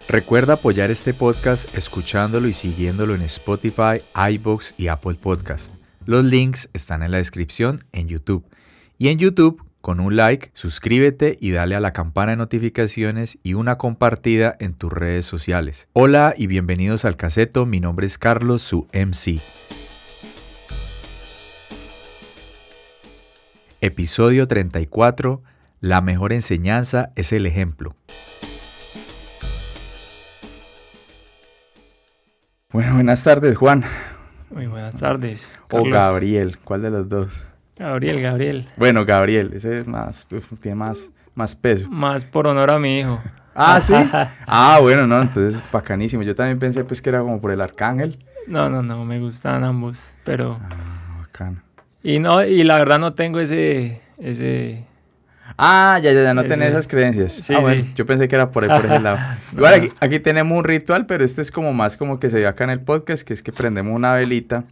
Recuerda apoyar este podcast escuchándolo y siguiéndolo en Spotify, iVoox y Apple Podcast. Los links están en la descripción en YouTube. Y en YouTube, con un like, suscríbete y dale a la campana de notificaciones y una compartida en tus redes sociales. Hola y bienvenidos al Caseto, mi nombre es Carlos, su MC. Episodio 34, la mejor enseñanza es el ejemplo. Bueno, buenas tardes, Juan. Muy buenas tardes, Carlos. O Gabriel, ¿cuál de los dos? Gabriel. Bueno, Gabriel, ese es más, tiene más peso. Más por honor a mi hijo. Ah, ¿sí? Bueno, no, entonces bacanísimo. Yo también pensé pues que era como por el arcángel. No, me gustan ambos, pero... bacano. Y la verdad no tengo ese... Ya, no tenés esas creencias. Sí, bueno, sí. Yo pensé que era por ese lado. No, Igual aquí tenemos un ritual, pero este es como más como que se ve acá en el podcast, que es que prendemos una velita.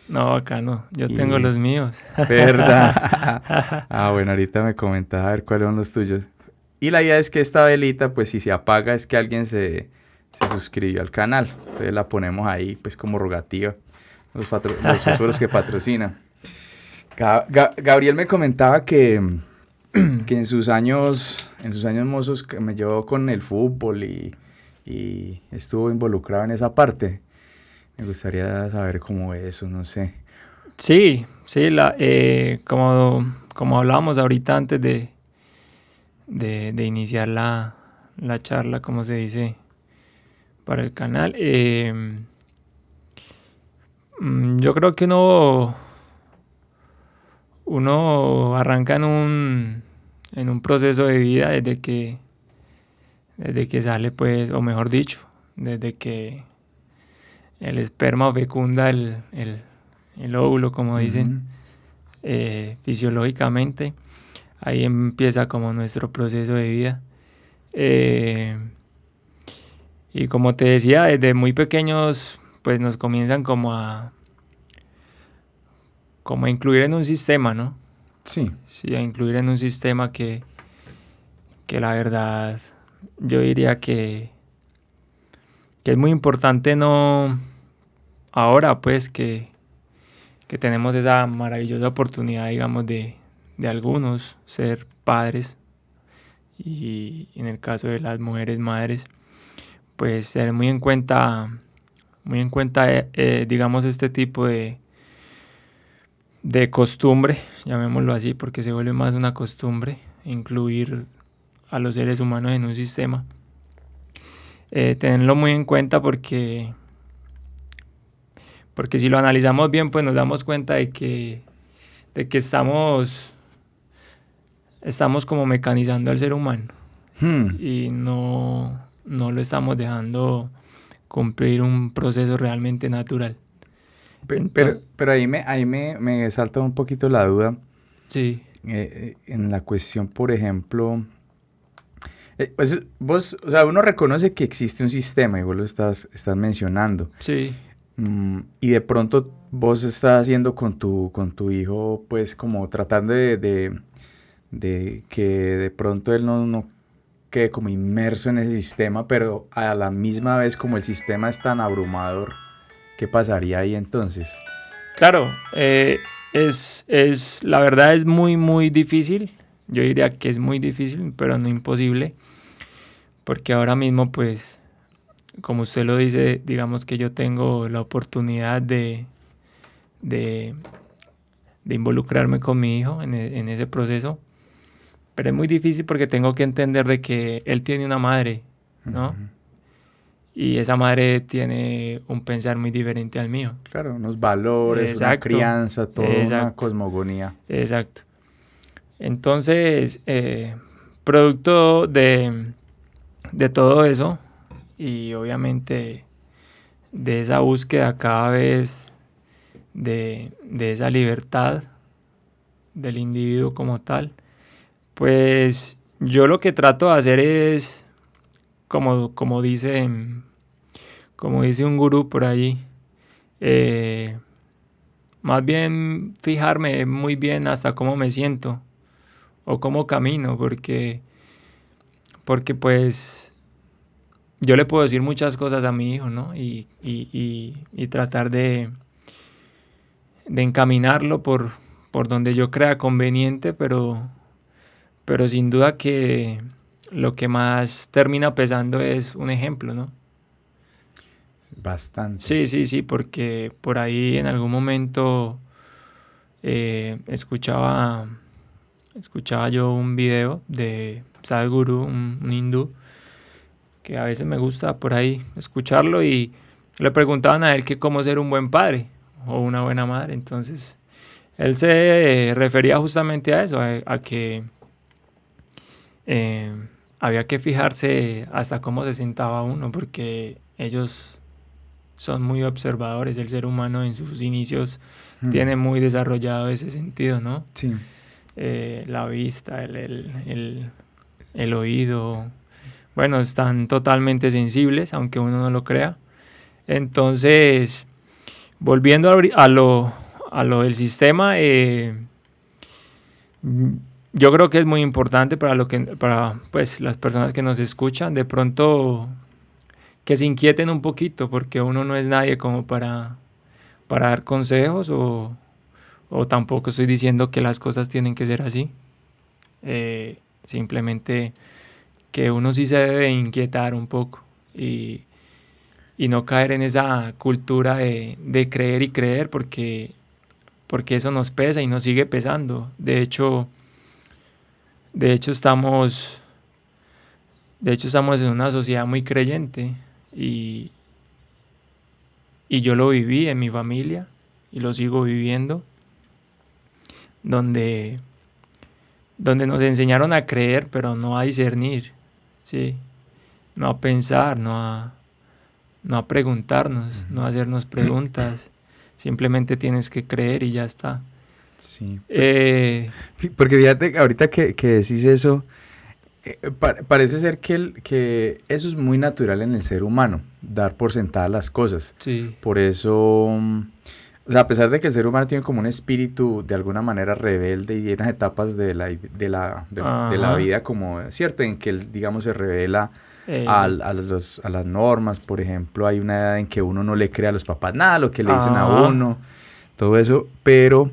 No, acá no. Yo tengo los míos. ¿Verdad? Bueno, ahorita me comentas a ver cuáles son los tuyos. Y la idea es que esta velita, pues si se apaga es que alguien se suscribió al canal. Entonces la ponemos ahí, pues como rogativa. Los fósforos que patrocinan. Gabriel me comentaba que en sus años mozos me llevó con el fútbol y estuvo involucrado en esa parte. Me gustaría saber cómo es eso, no sé. Sí, como hablábamos ahorita antes de iniciar la charla, como se dice, para el canal. Yo creo que uno arranca en un proceso de vida desde que sale, pues, o mejor dicho, desde que el esperma fecunda el óvulo, como dicen, fisiológicamente. Ahí empieza como nuestro proceso de vida. Y como te decía, desde muy pequeños, pues nos comienzan como a incluir en un sistema, ¿no? Sí. Sí, a incluir en un sistema que la verdad yo diría que es muy importante, no ahora pues que tenemos esa maravillosa oportunidad, digamos, de algunos ser padres, y en el caso de las mujeres madres, pues tener muy en cuenta digamos, este tipo de costumbre, llamémoslo así, porque se vuelve más una costumbre incluir a los seres humanos en un sistema. Tenerlo muy en cuenta porque si lo analizamos bien, pues nos damos cuenta de que estamos como mecanizando al ser humano y no lo estamos dejando cumplir un proceso realmente natural. Pero ahí me salta un poquito la duda. Sí. En la cuestión, por ejemplo, pues vos, o sea, uno reconoce que existe un sistema y vos lo estás mencionando. Sí. Y de pronto vos estás haciendo con tu hijo, pues como tratando de que de pronto él no quede como inmerso en ese sistema, pero a la misma vez como el sistema es tan abrumador, ¿qué pasaría ahí entonces? Claro, la verdad es muy, muy difícil. Yo diría que es muy difícil, pero no imposible. Porque ahora mismo, pues, como usted lo dice, digamos que yo tengo la oportunidad de involucrarme con mi hijo en ese proceso. Pero es muy difícil porque tengo que entender de que él tiene una madre, ¿no? Uh-huh. Y esa madre tiene un pensar muy diferente al mío. Claro, unos valores, exacto, una crianza, toda una cosmogonía. Exacto. Entonces, producto de todo eso, y obviamente de esa búsqueda cada vez de esa libertad del individuo como tal, pues yo lo que trato de hacer es, como dice un gurú por allí, más bien fijarme muy bien hasta cómo me siento o cómo camino, porque pues yo le puedo decir muchas cosas a mi hijo, ¿no? Y tratar de encaminarlo por donde yo crea conveniente, pero sin duda que lo que más termina pesando es un ejemplo, ¿no? Bastante. Sí, porque por ahí en algún momento escuchaba yo un video de Sadhguru, un hindú, que a veces me gusta por ahí escucharlo, y le preguntaban a él que cómo ser un buen padre o una buena madre. Entonces él se refería justamente a eso, a que había que fijarse hasta cómo se sentaba uno, porque ellos son muy observadores. El ser humano en sus inicios tiene muy desarrollado ese sentido, ¿no? Sí. La vista, el oído, bueno, están totalmente sensibles, aunque uno no lo crea. Entonces, volviendo a lo del sistema, yo creo que es muy importante para pues, las personas que nos escuchan, de pronto que se inquieten un poquito, porque uno no es nadie como para dar consejos, o tampoco estoy diciendo que las cosas tienen que ser así. Simplemente que uno sí se debe inquietar un poco y no caer en esa cultura de creer y creer, porque eso nos pesa y nos sigue pesando. De hecho estamos en una sociedad muy creyente, y yo lo viví en mi familia y lo sigo viviendo, donde nos enseñaron a creer, pero no a discernir, ¿sí? No a pensar, no a preguntarnos, no a hacernos preguntas. Simplemente tienes que creer y ya está. Sí. Porque fíjate, ahorita que decís eso, parece ser que eso es muy natural en el ser humano, dar por sentadas las cosas. Sí. Por eso, o sea, a pesar de que el ser humano tiene como un espíritu de alguna manera rebelde y hay unas etapas de la vida, como, ¿cierto? En que él, digamos, se revela a las normas. Por ejemplo, hay una edad en que uno no le cree a los papás nada, lo que le dicen a uno, todo eso, pero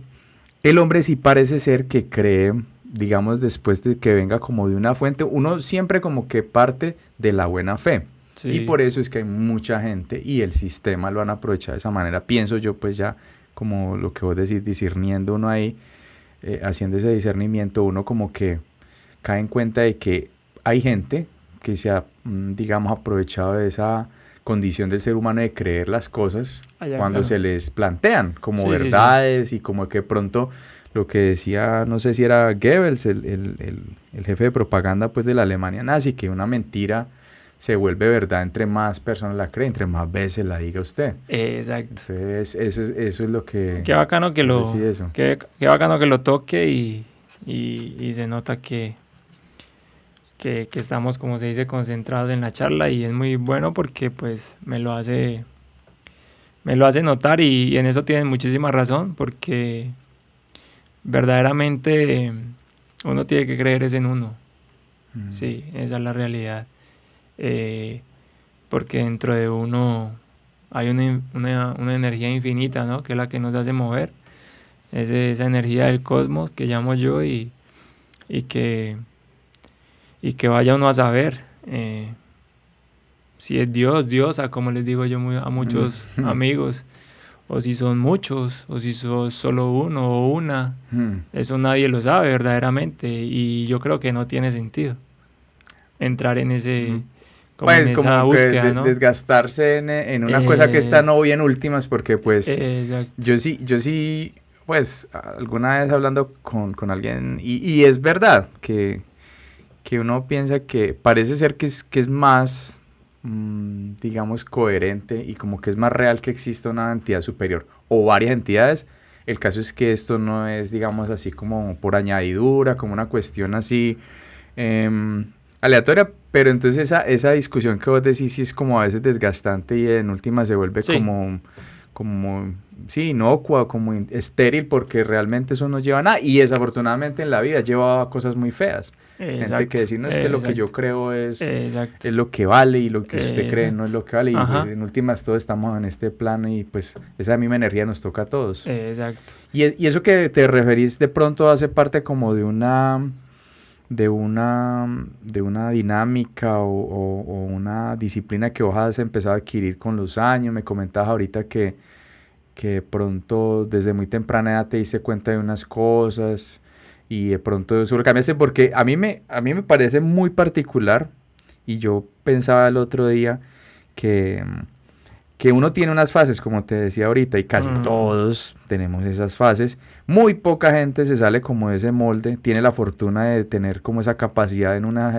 el hombre sí parece ser que cree, digamos, después de que venga como de una fuente, uno siempre como que parte de la buena fe. Sí. Y por eso es que hay mucha gente y el sistema lo han aprovechado de esa manera. Pienso yo, pues ya como lo que vos decís, discerniendo uno ahí, haciendo ese discernimiento, uno como que cae en cuenta de que hay gente que se ha, digamos, aprovechado de esa condición del ser humano de creer las cosas cuando se les plantean como verdades, y como que pronto lo que decía, no sé si era Goebbels, el jefe de propaganda pues de la Alemania nazi, que una mentira se vuelve verdad entre más personas la creen, entre más veces la diga usted. Exacto. Entonces eso es lo que... Qué bacano que bacano que lo toque, y se nota que estamos, como se dice, concentrados en la charla, y es muy bueno porque pues me lo hace notar, y en eso tienen muchísima razón, porque verdaderamente uno tiene que creer es en uno. Sí, esa es la realidad. Porque dentro de uno hay una energía infinita, ¿no? Que es la que nos hace mover. Es esa energía del cosmos que llamo yo, y que vaya uno a saber si es Dios, diosa, como les digo yo a muchos amigos, o si son muchos, o si sos solo uno o una. Eso nadie lo sabe verdaderamente, y yo creo que no tiene sentido entrar en ese... Como pues en como esa búsqueda, ¿no? Desgastarse en una cosa que está no bien últimas, porque pues yo sí, pues alguna vez hablando con alguien, y es verdad que uno piensa que parece ser que es más, digamos, coherente, y como que es más real que exista una entidad superior o varias entidades. El caso es que esto no es, digamos, así como por añadidura, como una cuestión así aleatoria, pero entonces esa discusión que vos decís sí es como a veces desgastante, y en última se vuelve como sí, inocua, como estéril, porque realmente eso no lleva a nada. Y desafortunadamente en la vida lleva a cosas muy feas. Gente que Exacto, decir, no, es que lo que yo creo exacto. es lo que vale y lo que usted cree no es Exacto. lo que vale. Y pues Ajá. en últimas todos estamos en este plano y pues esa misma energía nos toca a todos. Exacto. Y eso que te referís de pronto hace parte como de una dinámica o una disciplina que vos has empezado a adquirir con los años. Me comentabas ahorita que de pronto desde muy temprana edad te diste cuenta de unas cosas y de pronto eso lo cambiaste porque a mí me parece muy particular y yo pensaba el otro día que, que uno tiene unas fases, como te decía ahorita, y casi todos tenemos esas fases. Muy poca gente se sale como de ese molde, tiene la fortuna de tener como esa capacidad en unas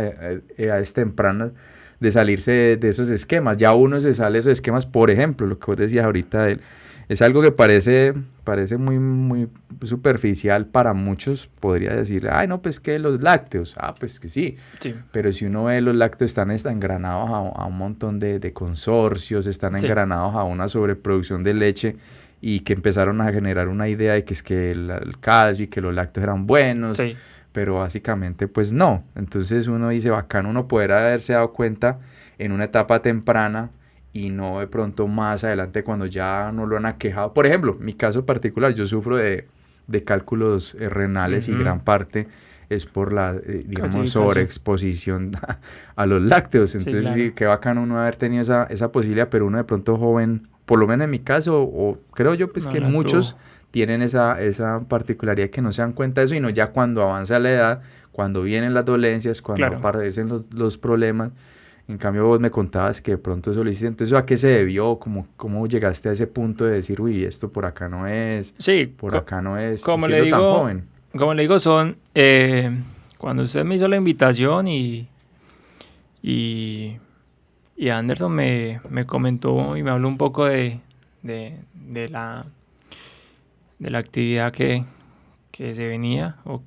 edades tempranas de salirse de esos esquemas. Ya uno se sale de esos esquemas, por ejemplo, lo que vos decías ahorita es algo que parece muy superficial para muchos. Podría decir, ay, no, pues que los lácteos. Ah, pues que sí. Sí. Pero si uno ve, los lácteos están engranados a un montón de consorcios, están Sí. engranados a una sobreproducción de leche y que empezaron a generar una idea de que es que el calcio y que los lácteos eran buenos. Sí. Pero básicamente pues no. Entonces uno dice, bacán uno poder haberse dado cuenta en una etapa temprana y no de pronto más adelante cuando ya no lo han aquejado. Por ejemplo, mi caso particular, yo sufro de cálculos renales y gran parte es por la, digamos, sobreexposición a los lácteos. Entonces, sí, claro. Qué bacano uno haber tenido esa posibilidad, pero uno de pronto joven, por lo menos en mi caso, o creo yo pues no que muchos tienen esa particularidad que no se dan cuenta de eso, y no ya cuando avanza la edad, cuando vienen las dolencias, cuando aparecen los problemas. En cambio vos me contabas que de pronto eso lo hiciste. Entonces, ¿a qué se debió? ¿Cómo llegaste a ese punto de decir, uy, esto por acá no es, sí, por acá no es, como siendo tan joven? Como le digo, cuando usted me hizo la invitación y Anderson me comentó y me habló un poco de la actividad que se venía o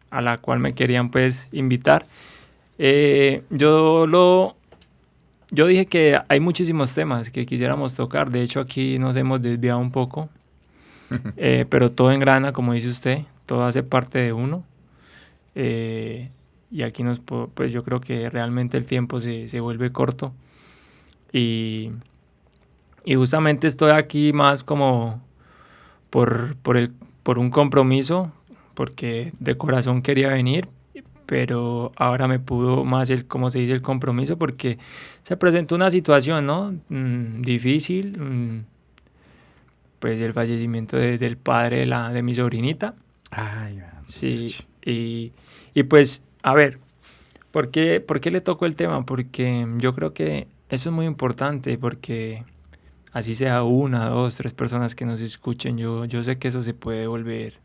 a la cual me querían pues invitar. Yo dije que hay muchísimos temas que quisiéramos tocar. De hecho, aquí nos hemos desviado un poco. Pero todo engrana, como dice usted. Todo hace parte de uno. Y aquí pues yo creo que realmente el tiempo se vuelve corto. Y justamente estoy aquí más como por un compromiso. Porque de corazón quería venir. Pero ahora me pudo más como se dice, el compromiso, porque se presentó una situación, ¿no? Difícil, pues el fallecimiento del padre de mi sobrinita. Ay, sí, y pues, a ver, ¿por qué le tocó el tema? Porque yo creo que eso es muy importante, porque así sea una, dos, tres personas que nos escuchen, yo sé que eso se puede volver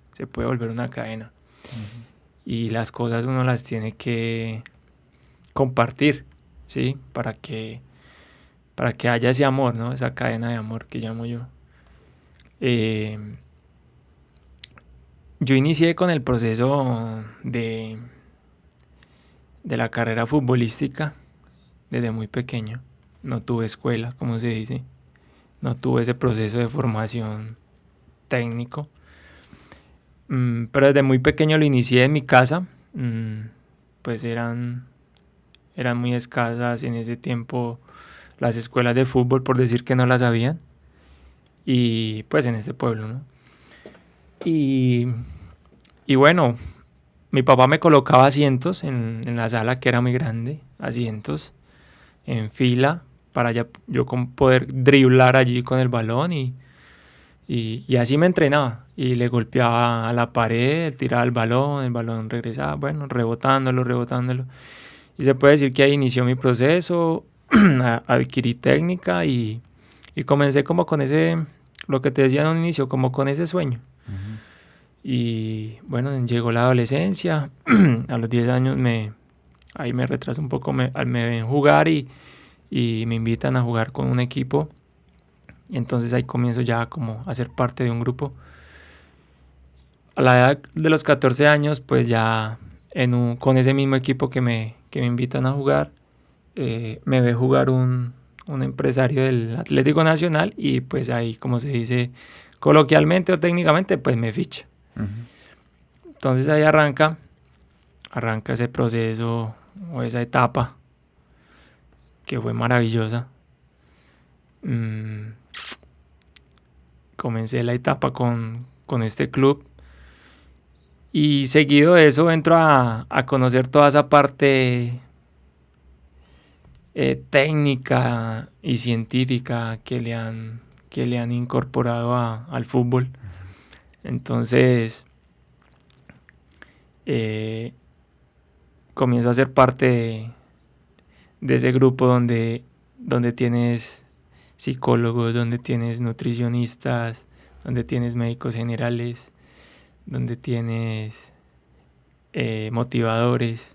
una cadena. Uh-huh. Y las cosas uno las tiene que compartir, ¿sí? Para que haya ese amor, ¿no? Esa cadena de amor que llamo yo. Yo inicié con el proceso de la carrera futbolística desde muy pequeño. No tuve escuela, como se dice. No tuve ese proceso de formación técnico. Pero desde muy pequeño lo inicié en mi casa. Pues eran muy escasas en ese tiempo las escuelas de fútbol, por decir que no las habían. Y pues en este pueblo, ¿no? Y bueno, mi papá me colocaba asientos en la sala, que era muy grande, asientos en fila para yo poder driblar allí con el balón y así me entrenaba. Y le golpeaba a la pared, tiraba el balón regresaba, bueno, rebotándolo. Y se puede decir que ahí inició mi proceso, adquirí técnica y comencé como con ese, lo que te decía en un inicio, como con ese sueño. Uh-huh. Y bueno, llegó la adolescencia, a los 10 años ahí me retraso un poco, me ven jugar y me invitan a jugar con un equipo. Y entonces ahí comienzo ya como a ser parte de un grupo. A la edad de los 14 años, pues ya con ese mismo equipo que me invitan a jugar, me ve jugar un un empresario del Atlético Nacional, y pues ahí, como se dice coloquialmente o técnicamente, pues me ficha. Entonces ahí arranca ese proceso o esa etapa que fue maravillosa. Comencé la etapa con este club, y seguido de eso entro a conocer toda esa parte técnica y científica que le han incorporado al fútbol. Entonces comienzo a ser parte de ese grupo donde tienes psicólogos, donde tienes nutricionistas, donde tienes médicos generales, donde tienes motivadores,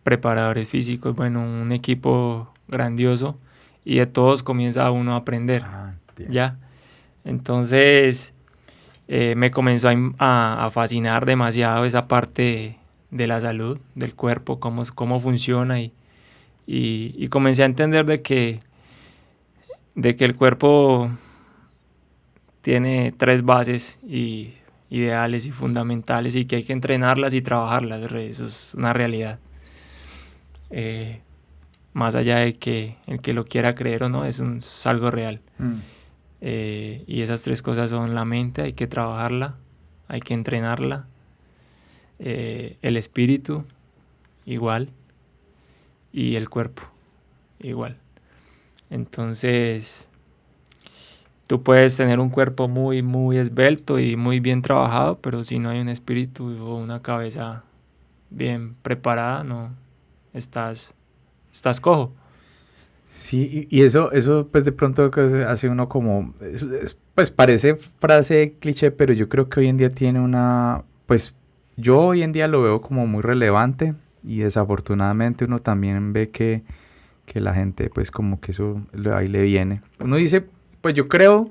preparadores físicos, bueno, un equipo grandioso, y de todos comienza uno a aprender. ¿Ya? Entonces me comenzó a fascinar demasiado esa parte de la salud, del cuerpo, cómo funciona, y comencé a entender de que el cuerpo tiene 3 bases ideales y fundamentales, y que hay que entrenarlas y trabajarlas. Eso es una realidad. Más allá de que el que lo quiera creer o no, es algo real. Y esas 3 cosas son: la mente, hay que trabajarla, hay que entrenarla, el espíritu, igual, y el cuerpo, igual. Entonces, tú puedes tener un cuerpo muy, muy esbelto y muy bien trabajado, pero si no hay un espíritu o una cabeza bien preparada, no estás cojo. Sí, y eso pues de pronto hace uno como, pues parece frase cliché, pero yo creo que hoy en día tiene pues yo hoy en día lo veo como muy relevante, y desafortunadamente uno también ve que la gente pues como que eso ahí le viene. Uno dice, pues yo creo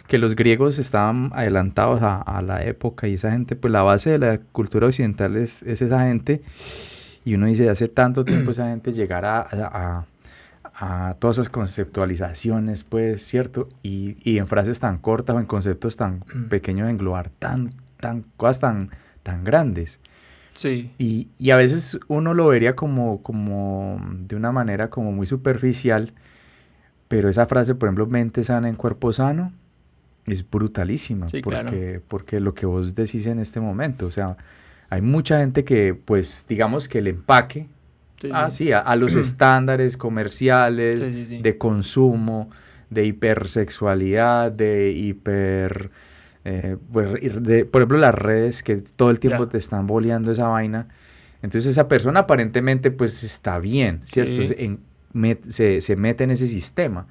que los griegos estaban adelantados a la época, y esa gente, pues la base de la cultura occidental es esa gente, y uno dice, hace tanto tiempo esa gente llegara a todas esas conceptualizaciones, pues, ¿cierto? Y en frases tan cortas o en conceptos tan pequeños, englobar cosas tan grandes. Sí. Y a veces uno lo vería como de una manera como muy superficial, pero esa frase, por ejemplo, mente sana en cuerpo sano, es brutalísima. Sí, claro. Porque lo que vos decís en este momento, o sea, hay mucha gente que, pues, digamos que el empaque, a los estándares comerciales, de consumo, de hipersexualidad, de por ejemplo, las redes que todo el tiempo te están boleando esa vaina. Entonces esa persona aparentemente pues está bien, ¿cierto? Sí. Se mete en ese sistema.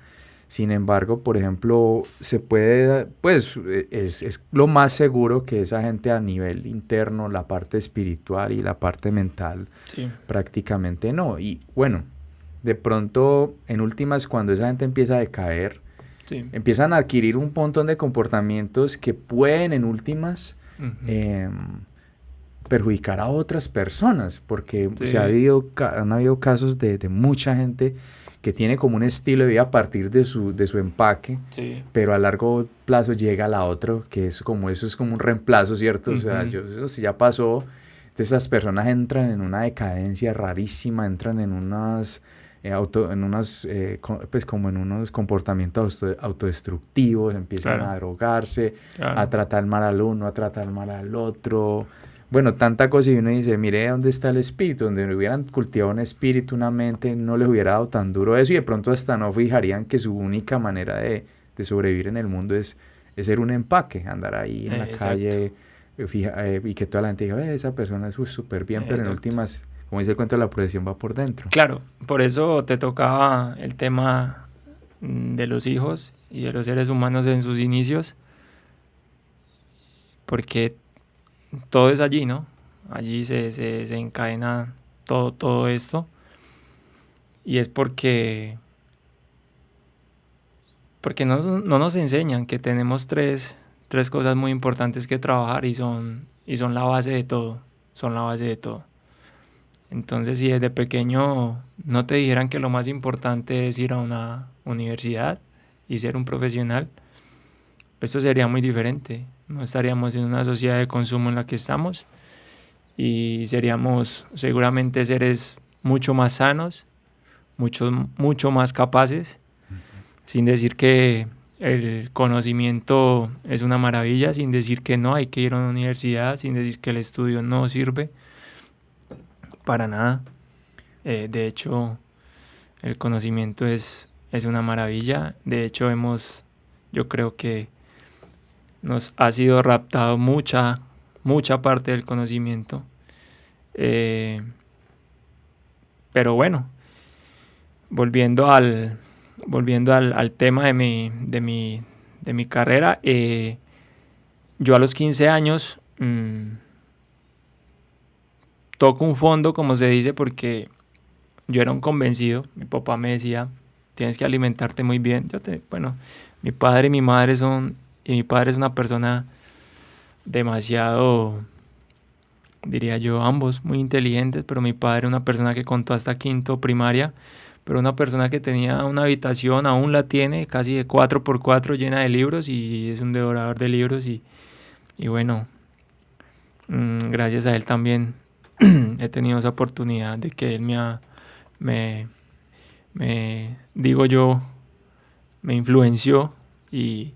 Sin embargo, por ejemplo, se puede, pues es lo más seguro que esa gente a nivel interno, la parte espiritual y la parte mental, prácticamente no. Y bueno, de pronto, en últimas, cuando esa gente empieza a decaer, empiezan a adquirir un montón de comportamientos que pueden, en últimas, perjudicar a otras personas, porque han habido casos de mucha gente que tiene como un estilo de vida a partir de su empaque, pero a largo plazo llega a la otra, que es como un reemplazo, ¿cierto? O sea, eso sí ya pasó. Entonces esas personas entran en una decadencia rarísima, entran en pues como en unos comportamientos autodestructivos, empiezan a drogarse, a tratar mal al uno, a tratar mal al otro. Bueno, tanta cosa, y uno dice, mire, ¿dónde está el espíritu? Donde hubieran cultivado un espíritu, una mente, no les hubiera dado tan duro eso, y de pronto hasta no fijarían que su única manera de sobrevivir en el mundo es ser un empaque, andar ahí en la calle, y que toda la gente diga, esa persona es súper bien, pero en últimas, como dice el cuento, la profesión va por dentro. Claro, por eso te tocaba el tema de los hijos y de los seres humanos en sus inicios, porque todo es allí, ¿no? Allí se encadena todo esto, y es porque no nos enseñan que tenemos tres cosas muy importantes que trabajar, y son la base de todo, Entonces, si desde pequeño no te dijeran que lo más importante es ir a una universidad y ser un profesional, esto sería muy diferente. No estaríamos en una sociedad de consumo en la que estamos y seríamos seguramente seres mucho más sanos, mucho más capaces, sin decir que el conocimiento es una maravilla, sin decir que no hay que ir a una universidad, sin decir que el estudio no sirve para nada. De hecho, el conocimiento es una maravilla. De hecho, yo creo que nos ha sido raptado mucha parte del conocimiento. Pero bueno, volviendo al tema de mi carrera, yo a los 15 años toco un fondo, como se dice, porque yo era un convencido. Mi papá me decía, tienes que alimentarte muy bien. Bueno, mi padre y mi madre y mi padre es una persona demasiado, diría yo, ambos muy inteligentes, pero mi padre una persona que contó hasta quinto primaria, pero una persona que tenía una habitación, aún la tiene, casi de 4x4 llena de libros y es un devorador de libros y bueno, gracias a él también he tenido esa oportunidad de que él digo yo, me influenció y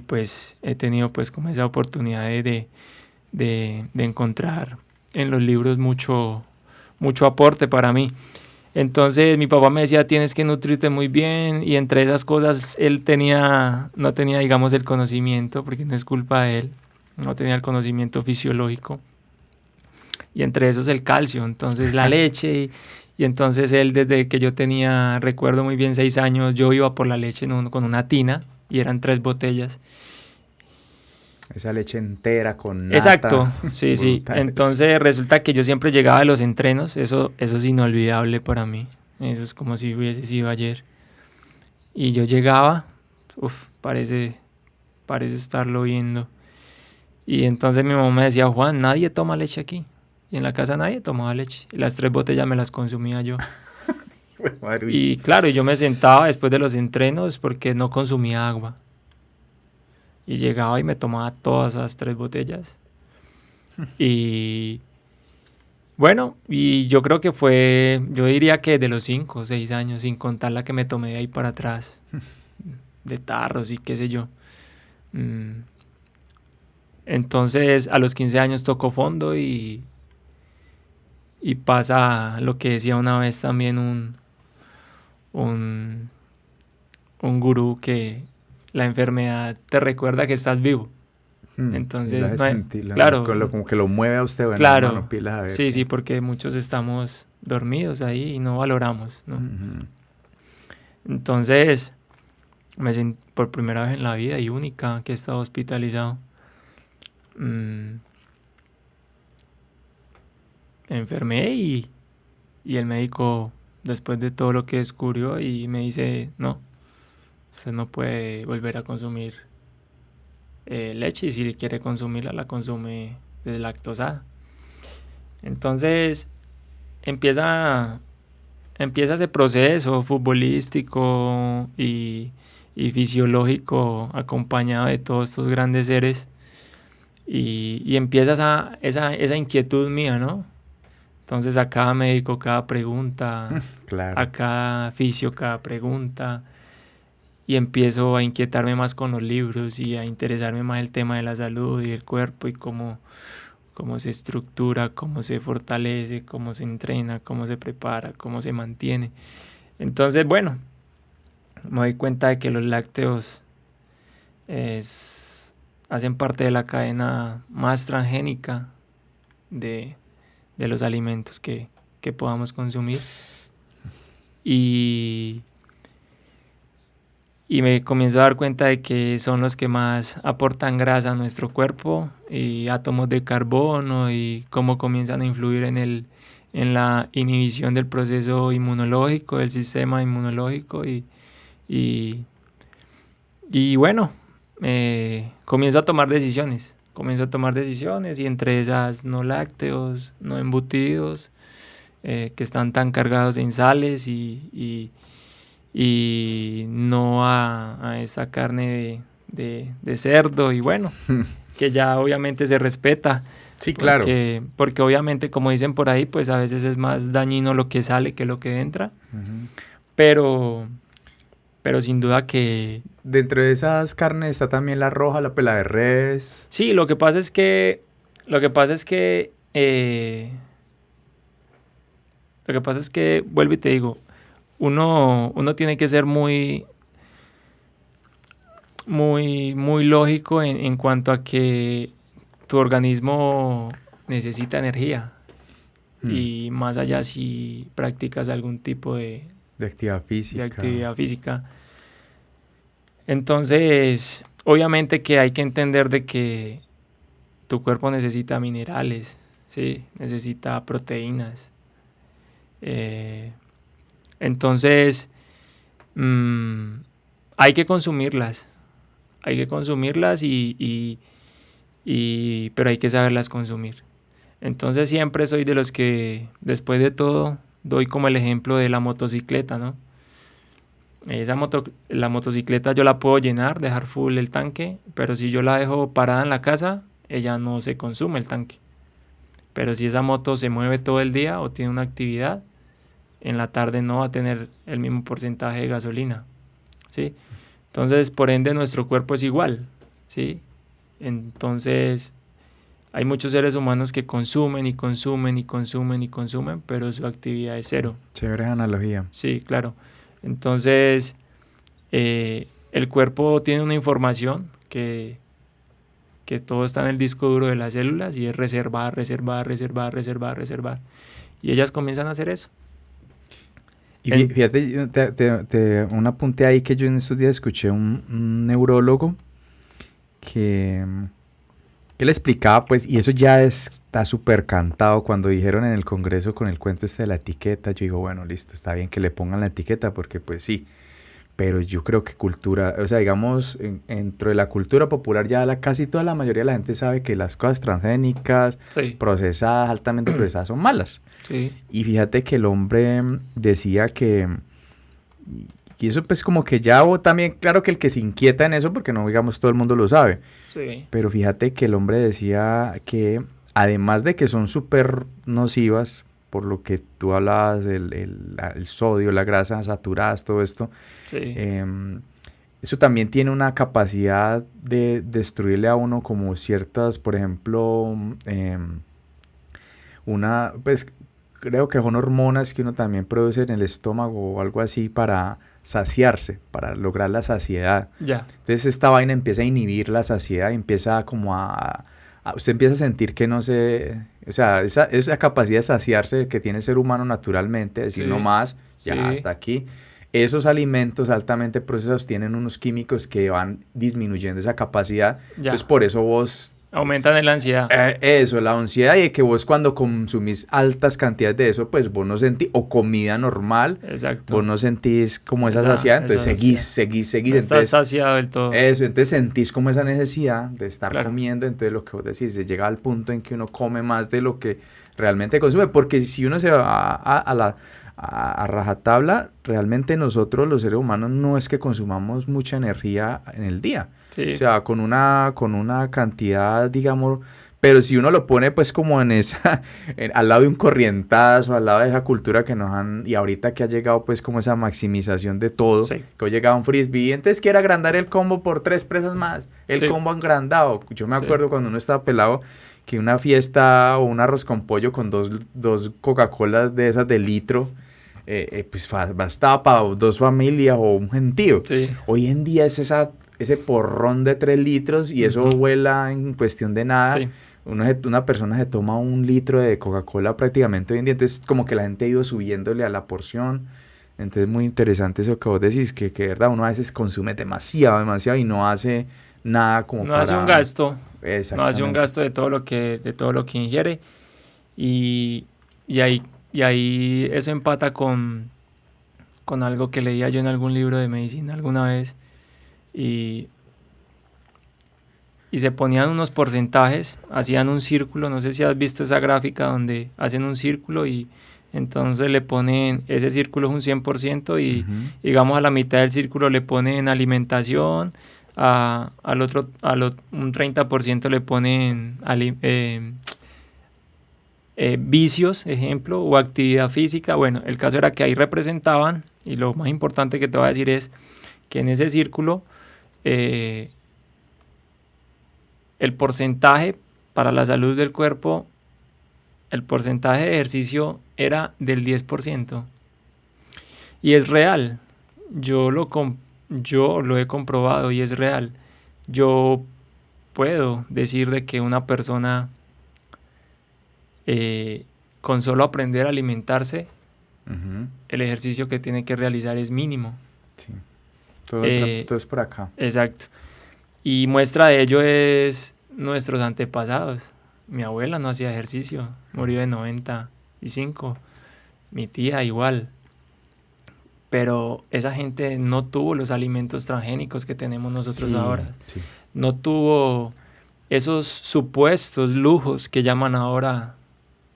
pues he tenido pues como esa oportunidad de encontrar en los libros mucho aporte para mí. Entonces mi papá me decía, tienes que nutrirte muy bien, y entre esas cosas él no tenía, digamos, el conocimiento, porque no es culpa de él, no tenía el conocimiento fisiológico, y entre esos el calcio, entonces la leche, y entonces él, desde que yo tenía, recuerdo muy bien, 6 años, yo iba por la leche con una tina, y eran 3 botellas. Esa leche entera con nata. Exacto, sí, sí. Entonces resulta que yo siempre llegaba a los entrenos, eso es inolvidable para mí. Eso es como si hubiese sido ayer. Y yo llegaba, parece estarlo viendo. Y entonces mi mamá me decía, Juan, nadie toma leche aquí. Y en la casa nadie tomaba leche. Y las 3 botellas me las consumía yo. Y claro, yo me sentaba después de los entrenos porque no consumía agua. Y llegaba y me tomaba todas esas 3 botellas. Y bueno, y yo creo que yo diría que de los 5 o 6 años, sin contar la que me tomé de ahí para atrás, de tarros y qué sé yo. Entonces a los 15 años toco fondo y pasa lo que decía una vez también un gurú, que la enfermedad te recuerda que estás vivo. Entonces, sí, claro, como que lo mueve a usted, bueno, claro, hermano, pilas a ver. Sí, porque muchos estamos dormidos ahí y no valoramos, ¿no? Uh-huh. Entonces, por primera vez en la vida y única que he estado hospitalizado, enfermé y el médico, después de todo lo que descubrió, y me dice, no, usted no puede volver a consumir leche, y si quiere consumirla, la consume deslactosada. Entonces empieza ese proceso futbolístico y fisiológico, acompañado de todos estos grandes seres, y empieza esa inquietud mía, ¿no? Entonces a cada médico, cada pregunta, claro, a cada fisio, cada pregunta, y empiezo a inquietarme más con los libros y a interesarme más el tema de la salud y el cuerpo y cómo se estructura, cómo se fortalece, cómo se entrena, cómo se prepara, cómo se mantiene. Entonces, bueno, me doy cuenta de que los lácteos hacen parte de la cadena más transgénica de los alimentos que podamos consumir. Y me comienzo a dar cuenta de que son los que más aportan grasa a nuestro cuerpo, y átomos de carbono, y cómo comienzan a influir en la inhibición del proceso inmunológico, del sistema inmunológico. Y bueno, comienzo a tomar decisiones, y entre esas no lácteos, no embutidos, que están tan cargados en sales y no a esta carne de cerdo y bueno, que ya obviamente se respeta. Sí, claro. Porque obviamente, como dicen por ahí, pues a veces es más dañino lo que sale que lo que entra. Ujú. Pero sin duda que... Dentro de esas carnes está también la roja, la pela de res. Sí, lo que pasa es que... Lo que pasa es que... vuelvo y te digo, uno tiene que ser muy lógico en cuanto a que tu organismo necesita energía. Y más allá si practicas algún tipo de actividad física. Entonces, obviamente que hay que entender de que tu cuerpo necesita minerales, ¿sí? Necesita proteínas. Entonces, hay que consumirlas. Pero hay que saberlas consumir. Entonces siempre soy de los que, después de todo, doy como el ejemplo de la motocicleta, ¿no? La motocicleta yo la puedo llenar, dejar full el tanque, pero si yo la dejo parada en la casa, ella no se consume el tanque. Pero si esa moto se mueve todo el día o tiene una actividad, en la tarde no va a tener el mismo porcentaje de gasolina, ¿sí? Entonces, por ende, nuestro cuerpo es igual, ¿sí? Entonces, hay muchos seres humanos que consumen y consumen y consumen y consumen, pero su actividad es cero. Chévere analogía. Sí, claro. Entonces, el cuerpo tiene una información que todo está en el disco duro de las células y es reservar. Y ellas comienzan a hacer eso. Y fíjate, un apunte ahí que yo en estos días escuché un neurólogo que le explicaba, pues, y eso ya está súper cantado cuando dijeron en el congreso con el cuento de la etiqueta. Yo digo, bueno, listo, está bien que le pongan la etiqueta porque pues sí, pero yo creo que cultura, o sea, digamos, dentro de la cultura popular ya casi toda la mayoría de la gente sabe que las cosas transgénicas, sí, procesadas, altamente procesadas son malas. Sí. Y fíjate que el hombre decía que, y eso pues como que ya, o también, claro que el que se inquieta en eso, porque no digamos todo el mundo lo sabe, Sí. pero fíjate que el hombre decía que además de que son súper nocivas, por lo que tú hablabas, el sodio, la grasa saturadas, todo esto, Sí. eso también tiene una capacidad de destruirle a uno como ciertas, por ejemplo, pues creo que son hormonas que uno también produce en el estómago o algo así para saciarse, para lograr la saciedad. Ya. Entonces esta vaina empieza a inhibir la saciedad y empieza como usted empieza a sentir que no se... O sea, esa capacidad de saciarse que tiene el ser humano naturalmente, decir Sí. no más, ya Sí. hasta aquí. Esos alimentos altamente procesados tienen unos químicos que van disminuyendo esa capacidad. Ya. Entonces por eso vos... Aumentan en la ansiedad. Eso, la ansiedad, y que vos cuando consumís altas cantidades de eso, pues vos no sentís, o comida normal, Exacto. vos no sentís como esa saciedad, entonces seguís. No Entonces, estás saciado del todo. eso, entonces sentís como esa necesidad de estar Claro. comiendo, entonces lo que vos decís, se llega al punto en que uno come más de lo que realmente consume, porque si uno se va a rajatabla, realmente nosotros los seres humanos no es que consumamos mucha energía en el día. Sí. O sea, con una cantidad, digamos, pero si uno lo pone pues como en esa, al lado de un corrientazo, al lado de esa cultura que nos han, y ahorita que ha llegado pues como esa maximización de todo, Sí. que hoy llega un frisbee, entonces quiere agrandar el combo por 3 presas más, el Sí. combo agrandado. Yo me Sí. acuerdo cuando uno estaba pelado, que una fiesta o un arroz con pollo con dos Coca-Colas de esas de litro, pues bastaba para 2 familias o un gentío. Sí. Hoy en día es ese porrón de 3 litros y eso vuela en cuestión de nada. Sí. Una persona se toma 1 litro de Coca-Cola prácticamente hoy en día, entonces como que la gente ha ido subiéndole a la porción. Entonces muy interesante eso que vos decís, que de verdad uno a veces consume demasiado y no hace nada como No para... hace un gasto. No Exactamente. hace un gasto de todo lo que ingiere. Y ahí eso empata con algo que leía yo en algún libro de medicina alguna vez. Y se ponían unos porcentajes, hacían un círculo, no sé si has visto esa gráfica donde hacen un círculo y Entonces le ponen, ese círculo es un 100% y Ujú. digamos a la mitad del círculo le ponen alimentación, un 30% le ponen vicios, ejemplo, o actividad física. Bueno, el caso era que ahí representaban, y lo más importante que te voy a decir es que en ese círculo el porcentaje para la salud del cuerpo, el porcentaje de ejercicio era del 10%. Y es real. Yo lo he comprobado y es real. Yo puedo decir de que una persona con solo aprender a alimentarse, Ujú. el ejercicio que tiene que realizar es mínimo. Sí. Todo es por acá. Exacto. Y muestra de ello es nuestros antepasados. Mi abuela no hacía ejercicio, murió de 95. Mi tía igual. Pero esa gente no tuvo los alimentos transgénicos que tenemos nosotros ahora. Sí. No tuvo esos supuestos lujos que llaman ahora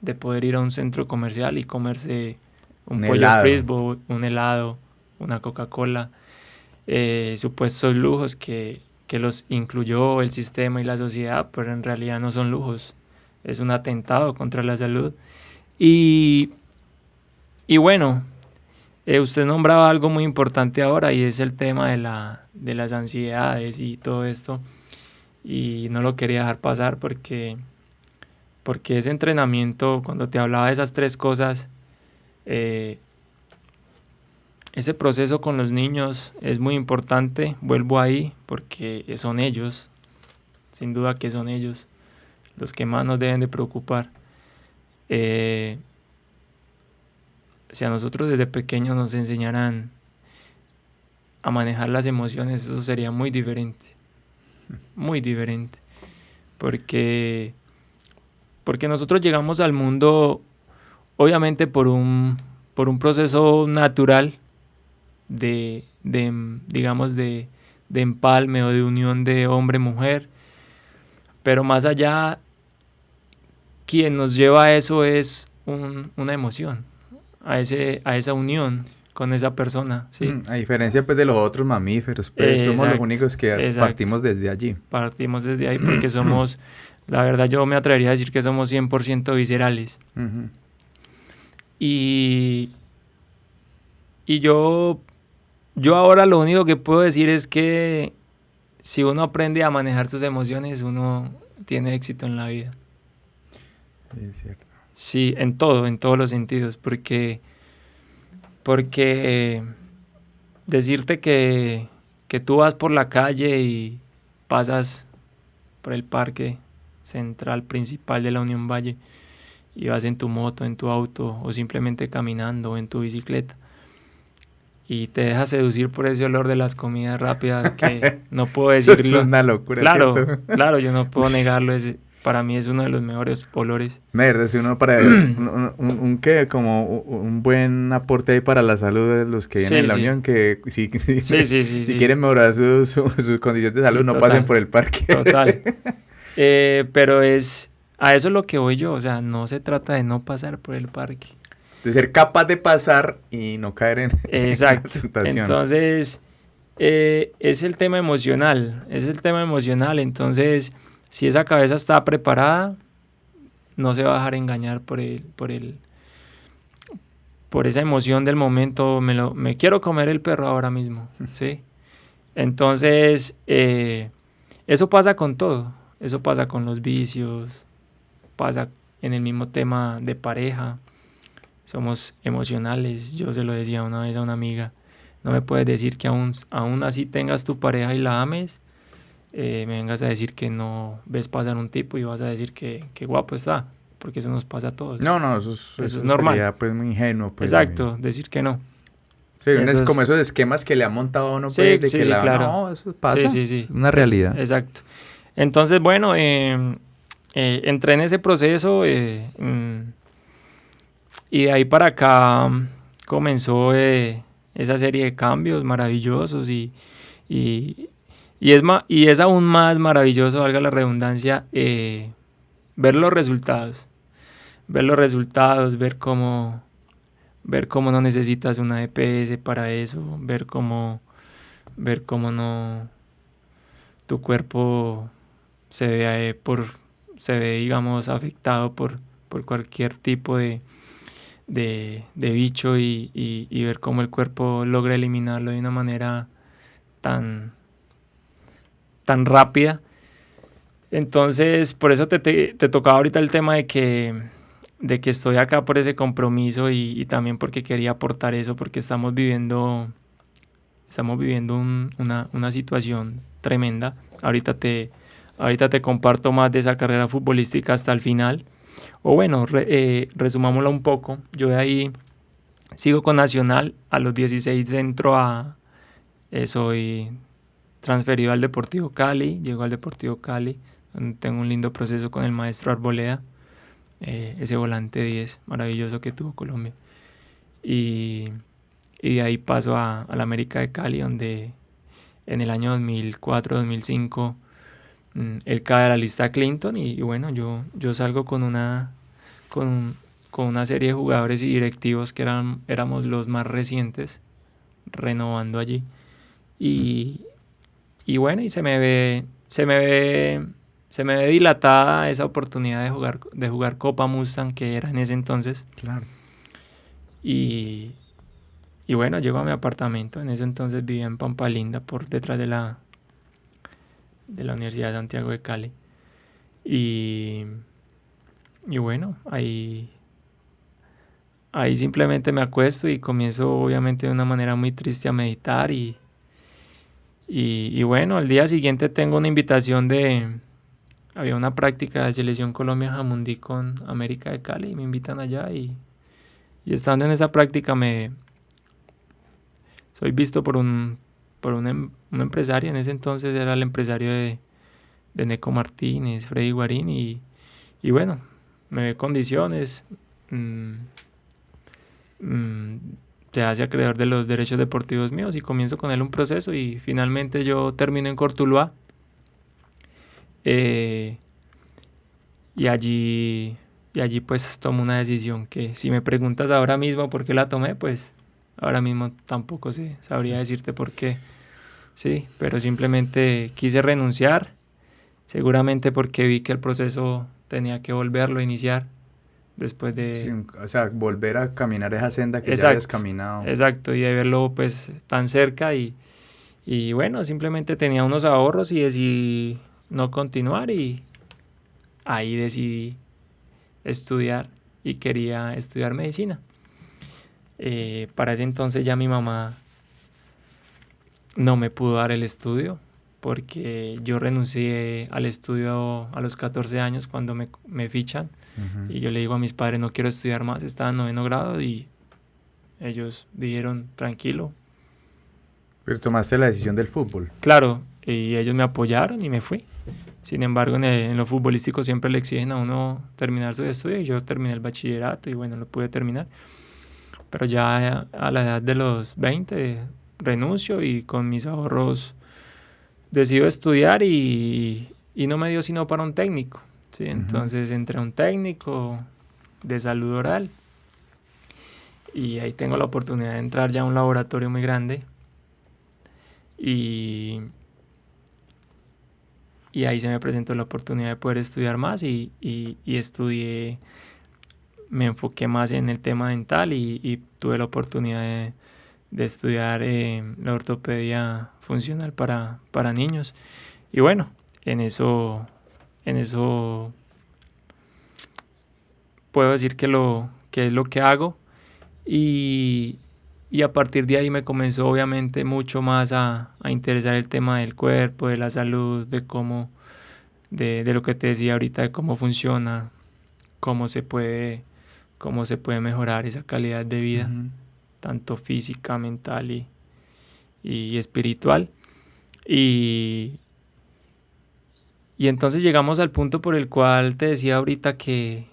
de poder ir a un centro comercial y comerse un pollo frisbee, un helado, una Coca-Cola. Supuestos lujos que los incluyó el sistema y la sociedad, pero en realidad no son lujos. Es un atentado contra la salud. Y bueno, usted nombraba algo muy importante ahora y es el tema de las ansiedades y todo esto. Y no lo quería dejar pasar porque ese entrenamiento, cuando te hablaba de esas tres cosas, ese proceso con los niños es muy importante. Vuelvo ahí porque son ellos, sin duda que son ellos los que más nos deben de preocupar. Si a nosotros desde pequeños nos enseñaran a manejar las emociones, eso sería muy diferente. Muy diferente. Porque nosotros llegamos al mundo, obviamente, por un proceso natural digamos, de empalme o de unión de hombre-mujer. Pero más allá, quien nos lleva a eso es una emoción, a esa unión con esa persona, ¿sí? A diferencia pues de los otros mamíferos, pues somos los únicos que partimos desde allí. Partimos desde ahí porque somos, la verdad yo me atrevería a decir que somos 100% viscerales. Uh-huh. Y yo ahora lo único que puedo decir es que si uno aprende a manejar sus emociones, uno tiene éxito en la vida. Es cierto. Sí, en todos los sentidos, porque decirte que tú vas por la calle y pasas por el parque central principal de la Unión Valle y vas en tu moto, en tu auto o simplemente caminando o en tu bicicleta y te dejas seducir por ese olor de las comidas rápidas que no puedo decirlo. Eso es una locura, claro, ¿cierto? Claro, yo no puedo negarlo. Para mí es uno de los mejores olores. Mierda, si uno para como un buen aporte ahí para la salud de los que vienen en la Unión, que si quieren mejorar su condición de salud, no pasen por el parque. Total. Pero a eso es lo que voy yo, o sea, no se trata de no pasar por el parque. De ser capaz de pasar y no caer en exacto. la tentación. Entonces, es el tema emocional, entonces, si esa cabeza está preparada, no se va a dejar engañar por esa emoción del momento, me quiero comer el perro ahora mismo, ¿sí? Entonces, eso pasa con todo, eso pasa con los vicios, pasa en el mismo tema de pareja. Somos emocionales. Yo se lo decía una vez a una amiga, no me puedes decir que aún así tengas tu pareja y la ames, me vengas a decir que no ves pasar un tipo y vas a decir que guapo está, porque eso nos pasa a todos. No, eso es normal. Sería, pues, muy ingenuo. Pues, exacto, decir que no. Sí, es como esos esquemas que le ha montado a uno, pues, de que claro. No, eso pasa, sí. Es una realidad. Exacto. Entonces, bueno, entré en ese proceso y de ahí para acá comenzó esa serie de cambios maravillosos y es aún más maravilloso, valga la redundancia, ver los resultados, ver cómo ver cómo no necesitas una EPS para eso, ver cómo no tu cuerpo se ve digamos afectado por cualquier tipo de bicho y ver cómo el cuerpo logra eliminarlo de una manera tan, tan rápida. Entonces, por eso te tocaba ahorita el tema de que estoy acá por ese compromiso y también porque quería aportar eso, porque estamos viviendo una situación tremenda. Ahorita te comparto más de esa carrera futbolística hasta el final. O bueno, resumámosla un poco. Yo de ahí sigo con Nacional. A los 16 entro soy transferido al Deportivo Cali. Llego al Deportivo Cali, donde tengo un lindo proceso con el maestro Arboleda. Ese volante 10 maravilloso que tuvo Colombia. Y de ahí paso a la América de Cali, donde en el año 2004-2005 él cae a la lista Clinton y bueno, yo salgo con una serie de jugadores y directivos que éramos los más recientes, renovando allí. Y, y bueno, y se me ve dilatada esa oportunidad de jugar Copa Mustang, que era en ese entonces. Claro. Y bueno, llego a mi apartamento. En ese entonces vivía en Pampa Linda, por detrás de la Universidad de Santiago de Cali. Y bueno, ahí simplemente me acuesto y comienzo obviamente de una manera muy triste a meditar y bueno, al día siguiente tengo una invitación había una práctica de Selección Colombia Jamundí con América de Cali y me invitan allá y estando en esa práctica soy visto por un empresario. En ese entonces era el empresario de Neco Martínez, Freddy Guarín y bueno, me ve condiciones, se hace acreedor de los derechos deportivos míos y comienzo con él un proceso y finalmente yo termino en Cortuluá. Y allí pues tomo una decisión que si me preguntas ahora mismo por qué la tomé, pues ahora mismo tampoco sabría decirte por qué. Sí, pero simplemente quise renunciar, seguramente porque vi que el proceso tenía que volverlo a iniciar después de... Sí, o sea, volver a caminar esa senda que Exacto, ya habías caminado. Exacto, y de verlo pues tan cerca y bueno, simplemente tenía unos ahorros y decidí no continuar y ahí decidí estudiar y quería estudiar medicina. Para ese entonces ya mi mamá no me pudo dar el estudio porque yo renuncié al estudio a los 14 años cuando me fichan. Y yo le digo a mis padres, no quiero estudiar más, estaba en 9º grado y ellos dijeron, tranquilo. Pero tomaste la decisión del fútbol. Claro, y ellos me apoyaron y me fui. Sin embargo, en lo futbolístico siempre le exigen a uno terminar su estudio y yo terminé el bachillerato y bueno, lo pude terminar. Pero ya a la edad de los 20 renuncio y con mis ahorros decido estudiar y no me dio sino para un técnico. ¿Sí? Entonces entré a un técnico de salud oral y ahí tengo la oportunidad de entrar ya a un laboratorio muy grande y ahí se me presentó la oportunidad de poder estudiar más y estudié, me enfoqué más en el tema dental y tuve la oportunidad de estudiar la ortopedia funcional para niños. Y bueno, en eso puedo decir que es lo que hago y a partir de ahí me comenzó obviamente mucho más a interesar el tema del cuerpo, de la salud, de cómo, de lo que te decía ahorita, de cómo funciona, cómo se puede mejorar esa calidad de vida, tanto física, mental y espiritual. Y entonces llegamos al punto por el cual te decía ahorita que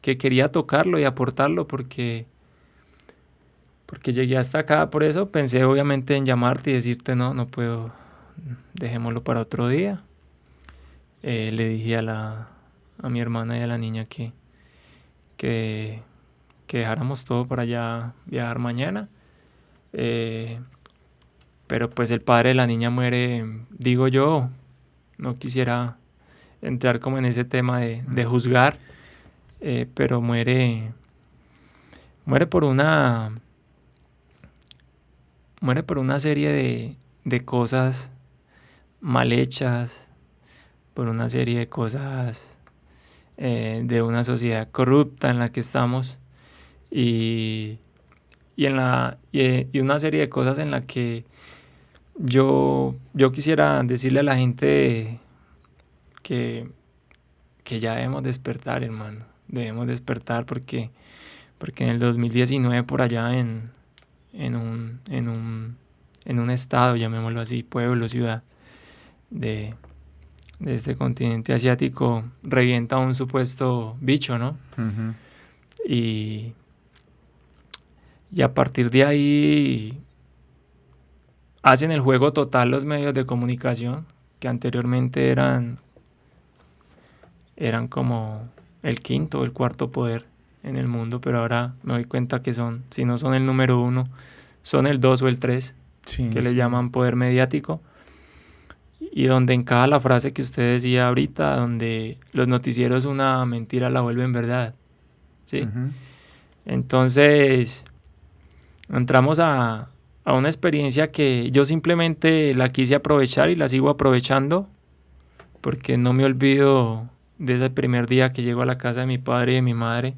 quería tocarlo y aportarlo porque llegué hasta acá. Por eso pensé obviamente en llamarte y decirte no puedo, dejémoslo para otro día. Le dije a mi hermana y a la niña que que dejáramos todo para ya viajar mañana. Pero pues el padre de la niña muere, digo yo, no quisiera entrar como en ese tema de juzgar, pero muere por una serie de cosas mal hechas, por una serie de cosas de una sociedad corrupta en la que estamos y una serie de cosas en la que yo quisiera decirle a la gente que ya debemos despertar, hermano. Debemos despertar porque en el 2019 por allá en un estado, llamémoslo así, pueblo, ciudad de este continente asiático, revienta un supuesto bicho, ¿no? Ujú. Y a partir de ahí hacen el juego total los medios de comunicación, que anteriormente eran como el quinto o el cuarto poder en el mundo, pero ahora me doy cuenta que si no son el número 1, son el 2 o el 3, Sí, que le sí. llaman poder mediático, y donde encaja la frase que usted decía ahorita, donde los noticieros una mentira la vuelven verdad, ¿sí? Ujú. Entonces, entramos a una experiencia que yo simplemente la quise aprovechar y la sigo aprovechando, porque no me olvido de ese primer día que llego a la casa de mi padre y de mi madre,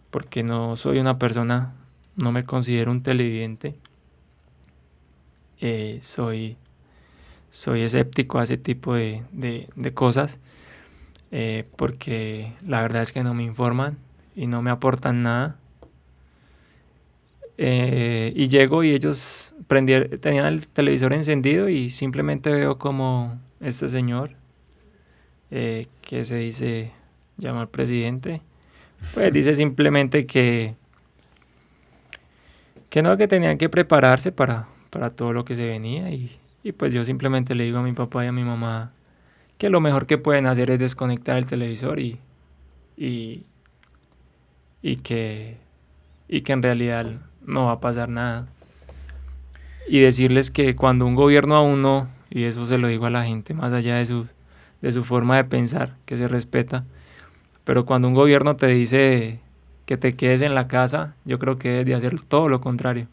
porque no soy una persona, no me considero un televidente, soy escéptico a ese tipo de cosas, porque la verdad es que no me informan y no me aportan nada. Y llego y ellos tenían el televisor encendido y simplemente veo como este señor, que se dice llamar presidente, pues dice simplemente que no, que tenían que prepararse para todo lo que se venía, y pues yo simplemente le digo a mi papá y a mi mamá que lo mejor que pueden hacer es desconectar el televisor y que en realidad no va a pasar nada. Y decirles que cuando un gobierno a uno, y eso se lo digo a la gente más allá de su forma de pensar, que se respeta, pero cuando un gobierno te dice que te quedes en la casa, yo creo que debes de hacer todo lo contrario,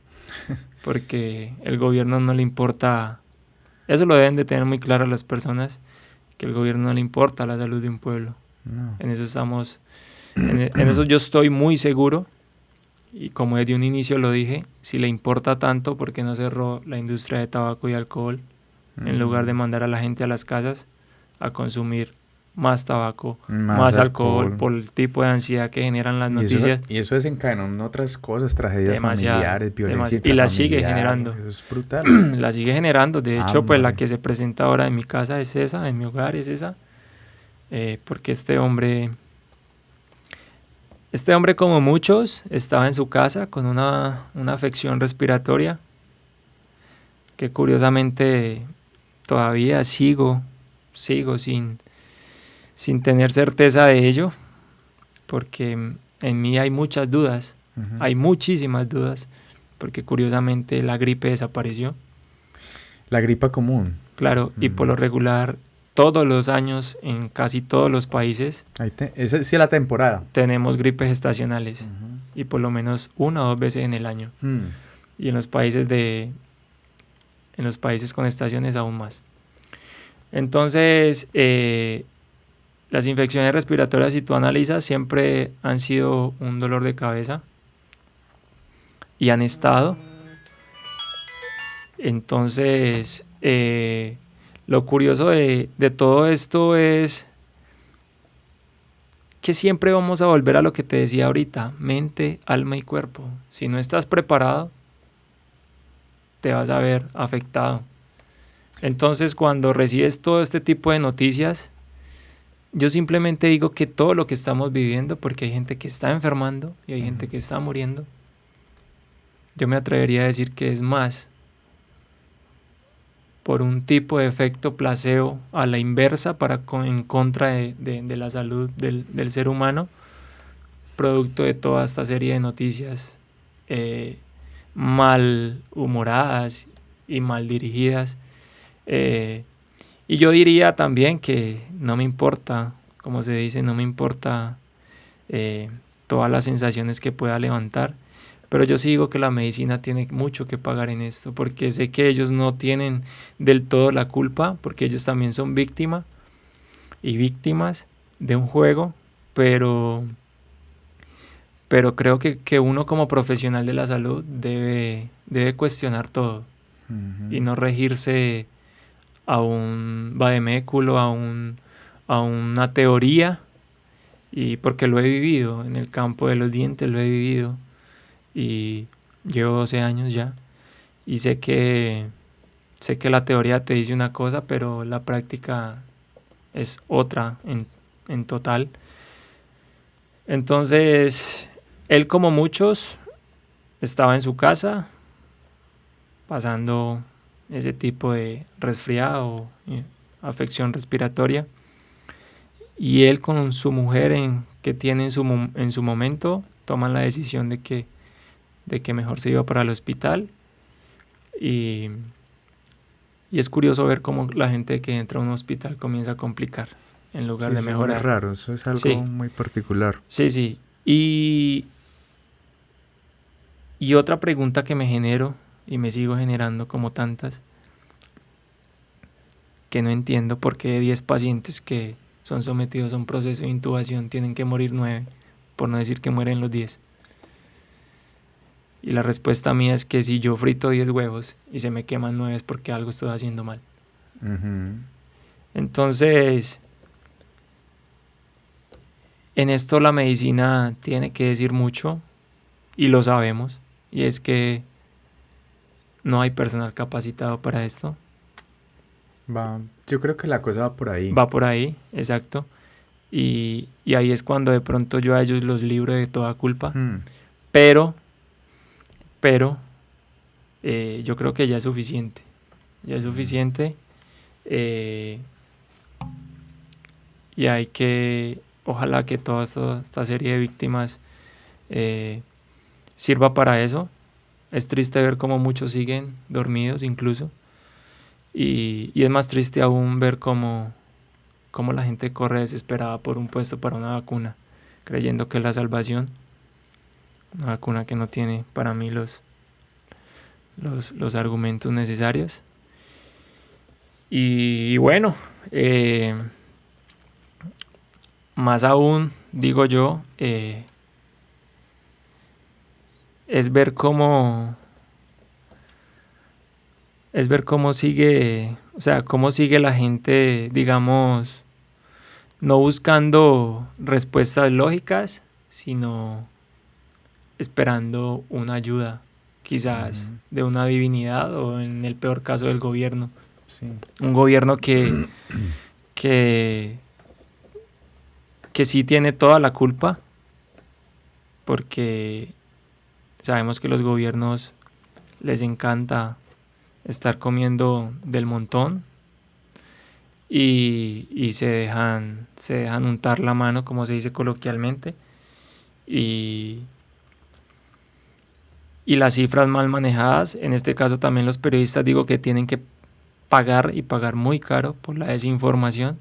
porque el gobierno no le importa, eso lo deben de tener muy claro las personas, que el gobierno no le importa la salud de un pueblo. No. En eso estamos, en eso yo estoy muy seguro, y como desde un inicio lo dije, si le importa tanto, ¿por qué no cerró la industria de tabaco y alcohol en lugar de mandar a la gente a las casas a consumir más tabaco, más alcohol, por el tipo de ansiedad que generan las noticias? Y eso desencadenó en otras cosas, tragedias Demasiado, familiares, violencia y la sigue intrafamiliar. generando. Eso es brutal. La sigue generando. De hecho, pues la Hambre. que se presenta ahora en mi casa es esa, en mi hogar es esa, porque este hombre, como muchos, estaba en su casa con una afección respiratoria que curiosamente todavía sigo sin tener certeza de ello, porque en mí hay muchas dudas, Ujú. hay muchísimas dudas, porque curiosamente la gripe desapareció. La gripa común. Claro, y por lo regular, todos los años, en casi todos los países, Esa sí es la temporada. tenemos gripes estacionales, Ujú. y por lo menos 1 o 2 veces en el año. Y en los países con estaciones aún más. Entonces, las infecciones respiratorias, si tú analizas, siempre han sido un dolor de cabeza y han estado. Entonces, lo curioso de todo esto es que siempre vamos a volver a lo que te decía ahorita: mente, alma y cuerpo. Si no estás preparado, te vas a ver afectado. Entonces, cuando recibes todo este tipo de noticias, yo simplemente digo que todo lo que estamos viviendo, porque hay gente que está enfermando y hay gente que está muriendo, yo me atrevería a decir que es más por un tipo de efecto placebo a la inversa en contra de la salud del ser humano, producto de toda esta serie de noticias mal humoradas y mal dirigidas. Y yo diría también que no me importa, como se dice, no me importa todas las sensaciones que pueda levantar, pero yo sí digo que la medicina tiene mucho que pagar en esto, porque sé que ellos no tienen del todo la culpa, porque ellos también son víctimas de un juego, pero creo que uno como profesional de la salud debe cuestionar todo y no regirse a un vademéculo, a una teoría, y porque lo he vivido en el campo de los dientes, lo he vivido y llevo 12 años ya y sé que la teoría te dice una cosa, pero la práctica es otra en total. Entonces, él, como muchos, estaba en su casa pasando ese tipo de resfriado, afección respiratoria, y él con su mujer que tiene en su momento toman la decisión de que mejor se iba para el hospital, y es curioso ver cómo la gente que entra a un hospital comienza a complicar en lugar de mejorar. Es raro, eso es algo muy particular. Sí. Y otra pregunta que me genero y me sigo generando, como tantas, que no entiendo por qué de 10 pacientes que son sometidos a un proceso de intubación tienen que morir 9, por no decir que mueren los 10. Y la respuesta mía es que si yo frito 10 huevos y se me queman 9 es porque algo estoy haciendo mal. Entonces, en esto la medicina tiene que decir mucho, y lo sabemos, y es que no hay personal capacitado para esto. Yo creo que la cosa va por ahí. Va por ahí, exacto. Y ahí es cuando de pronto yo a ellos los libro de toda culpa. Pero yo creo que ya es suficiente. Ya es suficiente. Y hay que, ojalá que toda esta serie de víctimas sirva para eso. Es triste ver cómo muchos siguen dormidos incluso. Y es más triste aún ver cómo la gente corre desesperada por un puesto para una vacuna, creyendo que es la salvación. Una vacuna que no tiene para mí los argumentos necesarios. Y bueno, más aún, digo yo, es ver cómo sigue, o sea, cómo sigue la gente, digamos, no buscando respuestas lógicas, sino esperando una ayuda, quizás de una divinidad, o en el peor caso del gobierno. Sí. Un gobierno que sí tiene toda la culpa, porque sabemos que a los gobiernos les encanta estar comiendo del montón y se dejan untar la mano, como se dice coloquialmente, y las cifras mal manejadas. En este caso también los periodistas, digo, que tienen que pagar, y pagar muy caro, por la desinformación.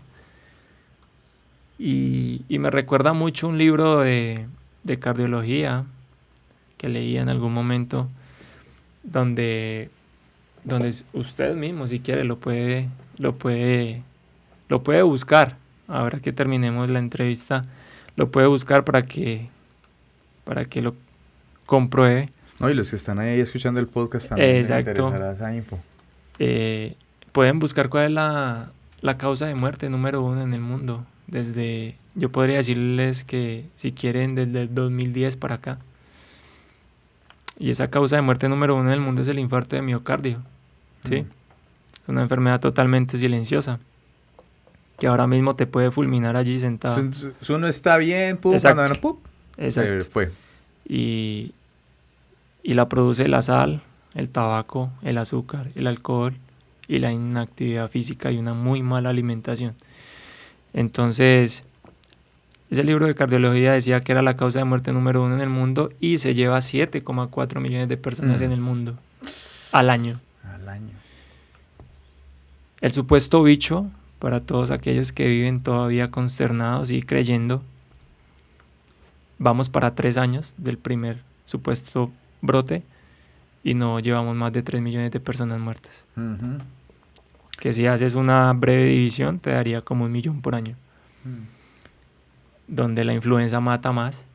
Y me recuerda mucho un libro de cardiología que leí en algún momento, donde usted mismo, si quiere, lo puede buscar. Ahora que terminemos la entrevista, lo puede buscar para que lo compruebe. No, y los que están ahí escuchando el podcast también les interesará esa info. Pueden buscar cuál es la causa de muerte número 1 en el mundo. Yo podría decirles que, si quieren, desde el 2010 para acá. Y esa causa de muerte número 1 en el mundo es el infarto de miocardio. ¿Sí? Es una enfermedad totalmente silenciosa, que ahora mismo te puede fulminar allí sentado. Si uno está bien, Exacto. Cuando no, ¡pum! Exacto. Fue. Y la produce la sal, el tabaco, el azúcar, el alcohol y la inactividad física y una muy mala alimentación. Entonces, Ese libro de cardiología decía que era la causa de muerte número 1 en el mundo y se lleva 7,4 millones de personas en el mundo al año. Al año. El supuesto bicho, para todos aquellos que viven todavía consternados y creyendo, vamos para 3 años del primer supuesto brote y no llevamos más de 3 millones de personas muertas. Uh-huh. Que si haces una breve división te daría como 1 millón por año. Donde la influenza mata más,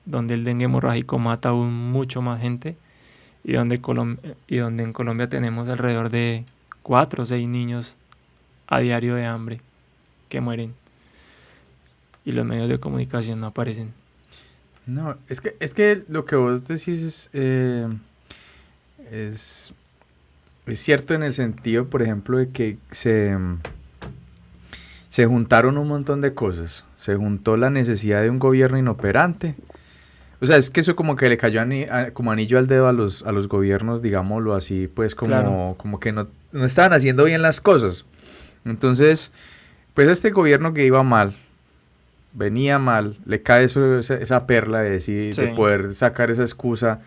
donde el dengue hemorrágico mata aún mucho más gente y donde en Colombia tenemos alrededor de 4 o 6 niños a diario de hambre que mueren y los medios de comunicación no aparecen. No, es que lo que vos decís es cierto en el sentido, por ejemplo, de que se juntaron un montón de cosas. Se juntó la necesidad de un gobierno inoperante. O sea, es que eso como que le cayó como anillo al dedo a los gobiernos, digámoslo así, pues como que no estaban haciendo bien las cosas. Entonces, pues este gobierno que iba mal, venía mal, le cae esa perla de decir, de poder sacar esa excusa,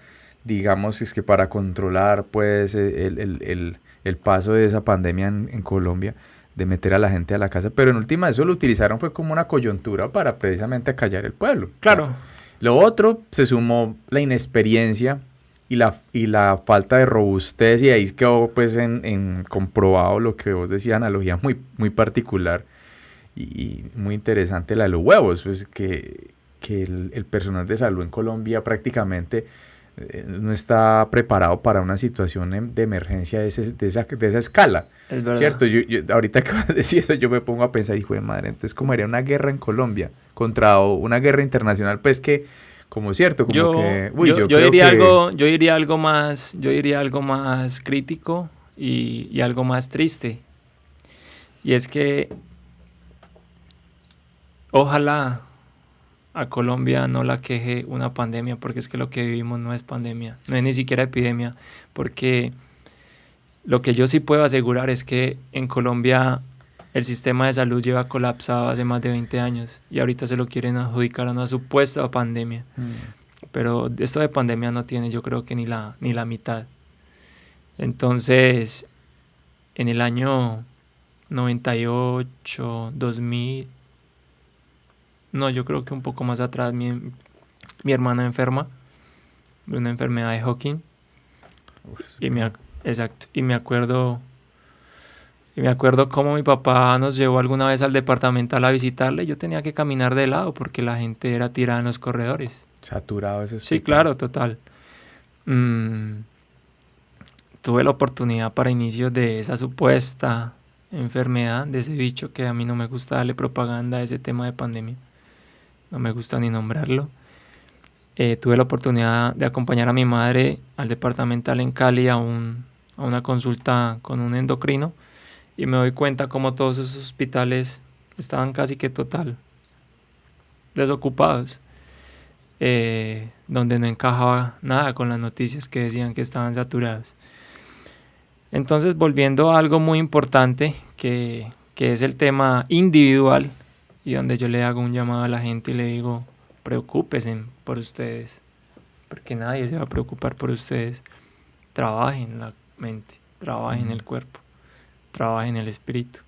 digamos, es que para controlar pues el paso de esa pandemia en Colombia, de meter a la gente a la casa, pero en última eso lo utilizaron fue como una coyuntura para precisamente acallar el pueblo. Claro. Lo otro, se sumó la inexperiencia y la falta de robustez, y ahí quedó pues en comprobado lo que vos decías, analogía muy, muy particular y muy interesante, la de los huevos, pues que el personal de salud en Colombia prácticamente no está preparado para una situación de emergencia de esa escala. Es verdad. ¿Cierto? Yo ahorita que vas a decir eso, yo me pongo a pensar, hijo de madre, entonces como haría una guerra en Colombia contra una guerra internacional, pues que, como cierto, como yo diría algo más crítico y algo más triste. Y es que ojalá a Colombia no la queje una pandemia, porque es que lo que vivimos no es pandemia, no es ni siquiera epidemia, porque lo que yo sí puedo asegurar es que en Colombia el sistema de salud lleva colapsado hace más de 20 años y ahorita se lo quieren adjudicar a una supuesta pandemia. Pero esto de pandemia no tiene, yo creo que ni la mitad. Entonces, en el año 98, 2000, no, yo creo que un poco más atrás, mi hermana enferma de una enfermedad de Hawking. Exacto. Y me acuerdo cómo mi papá nos llevó alguna vez al departamental a visitarle. Yo tenía que caminar de lado porque la gente era tirada en los corredores. Saturado ese hospital. Sí, claro, total. Tuve la oportunidad para inicios de esa supuesta enfermedad, de ese bicho que a mí no me gusta darle propaganda a ese tema de pandemia. No me gusta ni nombrarlo. Tuve la oportunidad de acompañar a mi madre al departamental en Cali a una consulta con un endocrino y me doy cuenta como todos esos hospitales estaban casi que total desocupados, donde no encajaba nada con las noticias que decían que estaban saturados. Entonces, volviendo a algo muy importante que es el tema individual, y donde yo le hago un llamado a la gente y le digo, preocúpense por ustedes, porque nadie se va a preocupar por ustedes. Trabajen la mente, trabajen el cuerpo, trabajen el espíritu.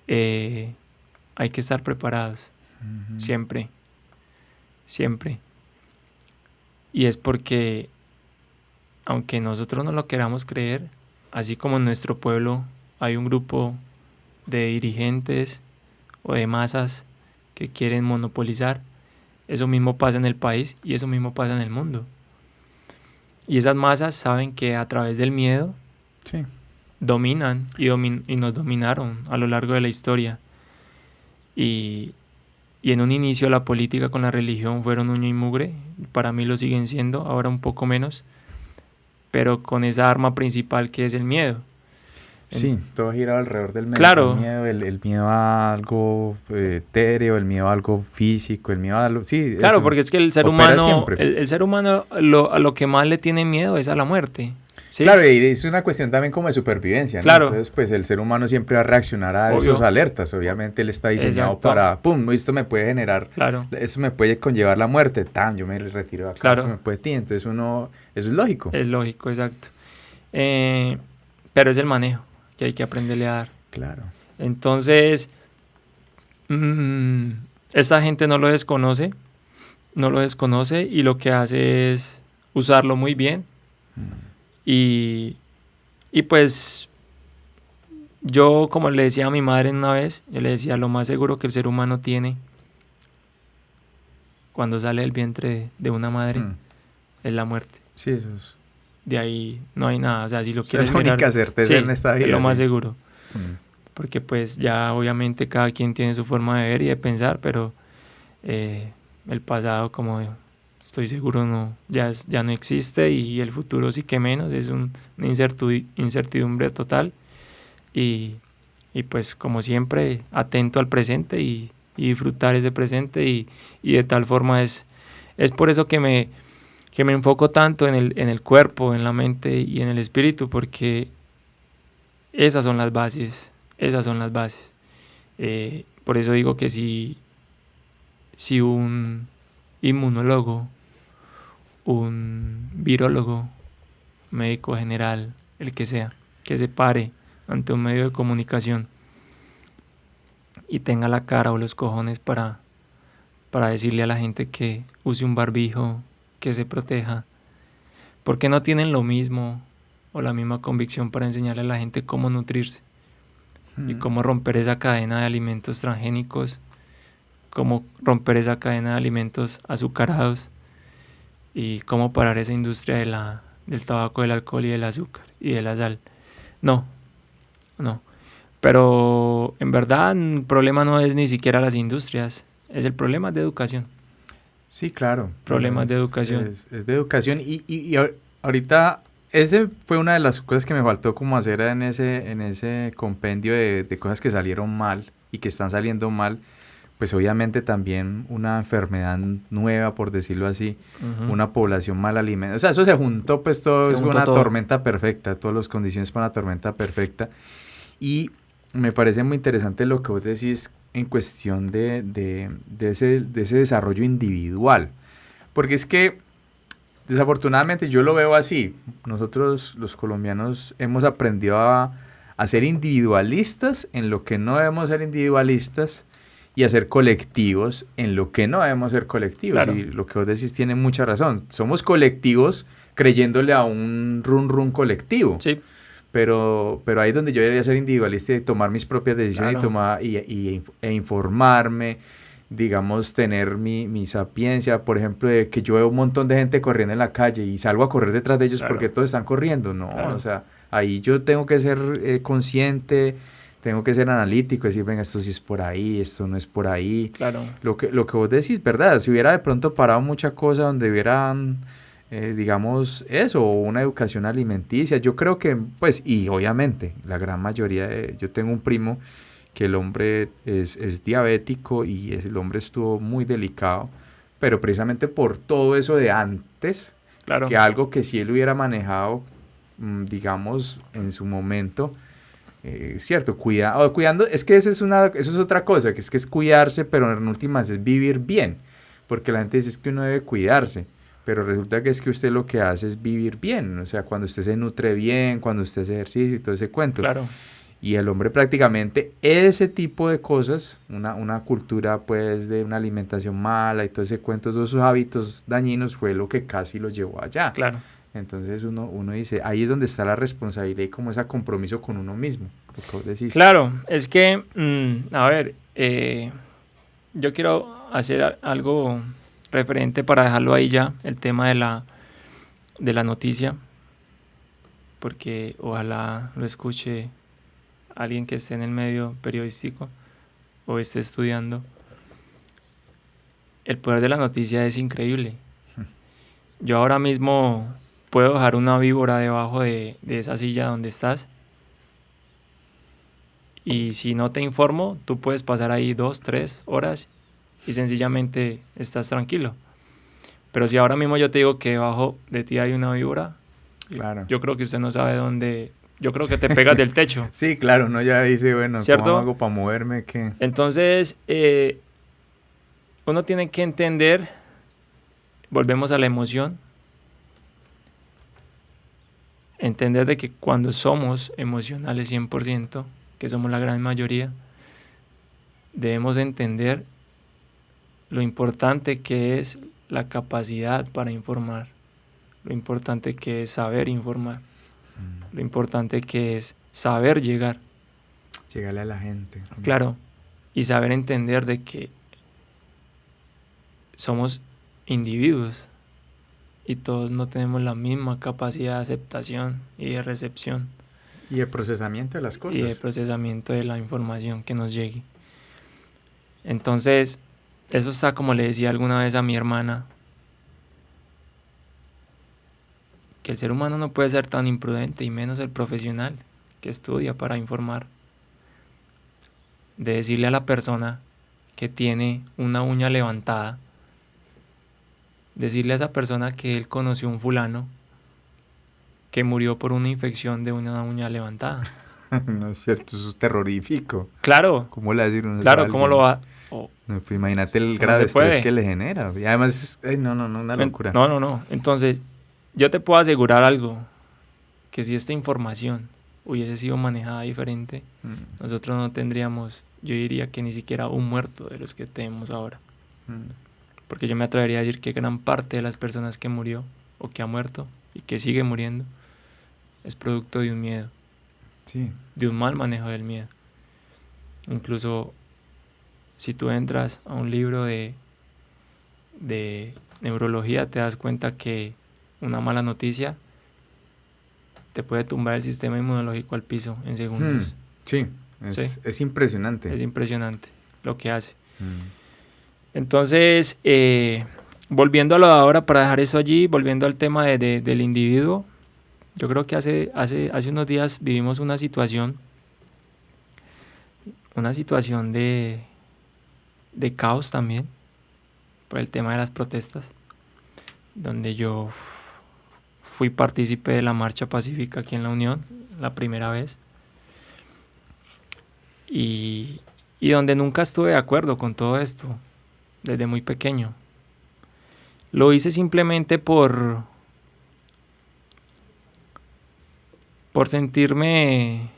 Hay que estar preparados, siempre. Y es porque, aunque nosotros no lo queramos creer, así como en nuestro pueblo hay un grupo de dirigentes o de masas que quieren monopolizar, eso mismo pasa en el país y eso mismo pasa en el mundo. Y esas masas saben que a través del miedo dominan y nos dominaron a lo largo de la historia. Y en un inicio la política con la religión fueron uña y mugre, para mí lo siguen siendo, ahora un poco menos, pero con esa arma principal que es el miedo. Sí, todo girado alrededor del miedo. Claro. El miedo a algo etéreo, el miedo a algo físico, el miedo a algo... Sí, claro, porque es que el ser humano a lo que más le tiene miedo es a la muerte. ¿sí? Claro, y es una cuestión también como de supervivencia, ¿no? Claro. Entonces, pues el ser humano siempre va a reaccionar a Obvio. esas alertas. Obviamente él está diseñado Exacto. para, pum, esto me puede generar, Claro, eso me puede conllevar la muerte, tan, yo me retiro de acá, claro. esto me puede ti. Entonces uno, eso es lógico. Es lógico, exacto. Pero es el manejo que hay que aprenderle a dar. Claro. Entonces, esta gente no lo desconoce y lo que hace es usarlo muy bien. Y pues yo, como le decía a mi madre una vez, yo le decía, lo más seguro que el ser humano tiene cuando sale del vientre de una madre es la muerte. Sí, eso es. De ahí no hay nada, o sea, si lo Es quieres la única mirar, certeza en esta vida. es lo más sí. seguro. Porque pues ya obviamente cada quien tiene su forma de ver y de pensar, pero el pasado, como estoy seguro, ya no existe, y el futuro sí que menos, es una incertidumbre total. Y pues como siempre, atento al presente y disfrutar ese presente, y de tal forma es por eso que me enfoco tanto en el cuerpo, en la mente y en el espíritu, porque esas son las bases. Por eso digo que si un inmunólogo, un virólogo, médico general, el que sea, que se pare ante un medio de comunicación y tenga la cara o los cojones para decirle a la gente que use un barbijo, que se proteja, porque no tienen lo mismo o la misma convicción para enseñarle a la gente cómo nutrirse y cómo romper esa cadena de alimentos transgénicos, cómo romper esa cadena de alimentos azucarados y cómo parar esa industria del tabaco, del alcohol y del azúcar y de la sal? No. Pero en verdad el problema no es ni siquiera las industrias, es el problema de educación. Sí, claro. Problemas de educación. Es de educación y ahorita ese fue una de las cosas que me faltó como hacer en ese compendio de cosas que salieron mal y que están saliendo mal. Pues obviamente también una enfermedad nueva, por decirlo así, una población mal alimentada. O sea, eso se juntó, pues todo es una tormenta perfecta, todas las condiciones para una tormenta perfecta. Y me parece muy interesante lo que vos decís en cuestión de ese desarrollo individual. Porque es que, desafortunadamente, yo lo veo así. Nosotros, los colombianos, hemos aprendido a ser individualistas en lo que no debemos ser individualistas y a ser colectivos en lo que no debemos ser colectivos. Claro. Y lo que vos decís tiene mucha razón. Somos colectivos creyéndole a un run colectivo. Sí. Pero ahí es donde yo debería ser individualista y tomar mis propias decisiones, claro. e informarme, digamos, tener mi sapiencia, por ejemplo, de que yo veo un montón de gente corriendo en la calle y salgo a correr detrás de ellos, claro. porque todos están corriendo, ¿no? Claro. O sea, ahí yo tengo que ser consciente, tengo que ser analítico, decir, venga, esto sí es por ahí, esto no es por ahí. Claro. Lo que vos decís, ¿verdad? Si hubiera de pronto parado mucha cosa donde hubieran... digamos eso, una educación alimenticia, yo creo que pues, y obviamente la gran mayoría yo tengo un primo que el hombre es diabético y el hombre estuvo muy delicado, pero precisamente por todo eso de antes, claro. que algo que si él hubiera manejado, digamos, en su momento, cierto, cuidando, es que eso es otra cosa, que es cuidarse, pero en últimas es vivir bien, porque la gente dice es que uno debe cuidarse, pero resulta que es que usted lo que hace es vivir bien, o sea, cuando usted se nutre bien, cuando usted hace ejercicio y todo ese cuento. Claro. Y el hombre prácticamente ese tipo de cosas, una cultura pues de una alimentación mala y todo ese cuento, todos esos hábitos dañinos fue lo que casi lo llevó allá. Claro. Entonces uno dice, ahí es donde está la responsabilidad y como ese compromiso con uno mismo, lo que vos decís. Claro, es que, a ver, yo quiero hacer algo referente para dejarlo ahí ya, el tema de la noticia, porque ojalá lo escuche alguien que esté en el medio periodístico o esté estudiando. El poder de la noticia es increíble. Yo ahora mismo puedo dejar una víbora debajo de esa silla donde estás, y si no te informo, tú puedes pasar ahí 2, 3 horas y sencillamente estás tranquilo. Pero si ahora mismo yo te digo que debajo de ti hay una víbora, Claro. Yo creo que usted no sabe dónde... Yo creo que te pegas del techo. Sí, claro, uno ya dice, bueno, ¿cierto? ¿cómo hago para moverme? ¿Qué? Entonces, uno tiene que entender, volvemos a la emoción, entender de que cuando somos emocionales 100%, que somos la gran mayoría, debemos entender lo importante que es la capacidad para informar, lo importante que es saber informar, lo importante que es saber llegar. Llegarle a la gente. Claro, y saber entender de que somos individuos y todos no tenemos la misma capacidad de aceptación y de recepción Y de procesamiento de las cosas. y de procesamiento de la información que nos llegue. Entonces, eso está como le decía alguna vez a mi hermana, que el ser humano no puede ser tan imprudente y menos el profesional que estudia para informar. De decirle a la persona que tiene una uña levantada, decirle a esa persona que él conoció un fulano que murió por una infección de una uña levantada. No es cierto, eso es terrorífico. Claro, ¿Cómo le decir uno claro, ¿cómo lo va? No, pues imagínate el no grave se estrés puede. que le genera. Y además, no, una locura. No. Entonces, yo te puedo asegurar algo, que si esta información hubiese sido manejada diferente, nosotros no tendríamos, yo diría que ni siquiera un muerto de los que tenemos ahora. Porque yo me atrevería a decir que gran parte de las personas que murió o que ha muerto y que sigue muriendo es producto de un miedo, Sí. de un mal manejo del miedo. Incluso si tú entras a un libro de neurología, te das cuenta que una mala noticia te puede tumbar el sistema inmunológico al piso en segundos. Sí, Sí. es impresionante. Es impresionante lo que hace. Entonces, volviendo a lo de ahora, para dejar eso allí, volviendo al tema del individuo, yo creo que hace unos días vivimos una situación de caos también, por el tema de las protestas, donde yo fui partícipe de la marcha pacífica aquí en la Unión, la primera vez, y donde nunca estuve de acuerdo con todo esto, desde muy pequeño. Lo hice simplemente por sentirme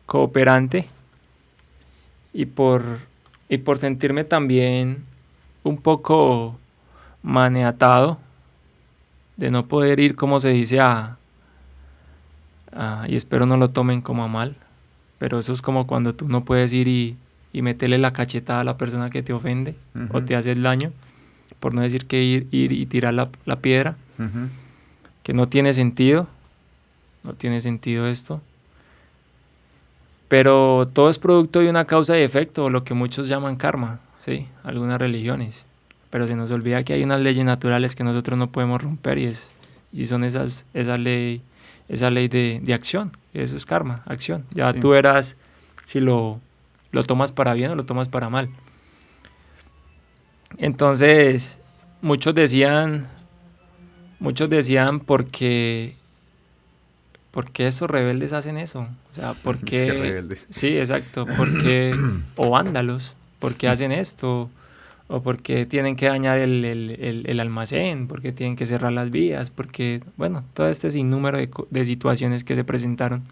cooperante y por sentirme también un poco maniatado de no poder ir, como se dice, y espero no lo tomen como a mal, pero eso es como cuando tú no puedes ir y meterle la cachetada a la persona que te ofende o te hace el daño, por no decir que ir y tirar la piedra, que no tiene sentido esto. Pero todo es producto de una causa y efecto, lo que muchos llaman karma, ¿sí? Algunas religiones. Pero se nos olvida que hay unas leyes naturales que nosotros no podemos romper y son esa ley de acción. Eso es karma, acción. Ya sí. Tú verás si lo tomas para bien o lo tomas para mal. Entonces, muchos decían ¿por qué estos rebeldes hacen eso? O sea, ¿por qué? Rebeldes. Sí, exacto. ¿Por qué? O vándalos. ¿Por qué hacen esto? ¿O por qué tienen que dañar el almacén? ¿Por qué tienen que cerrar las vías? Porque, bueno, todo este sinnúmero de situaciones que se presentaron.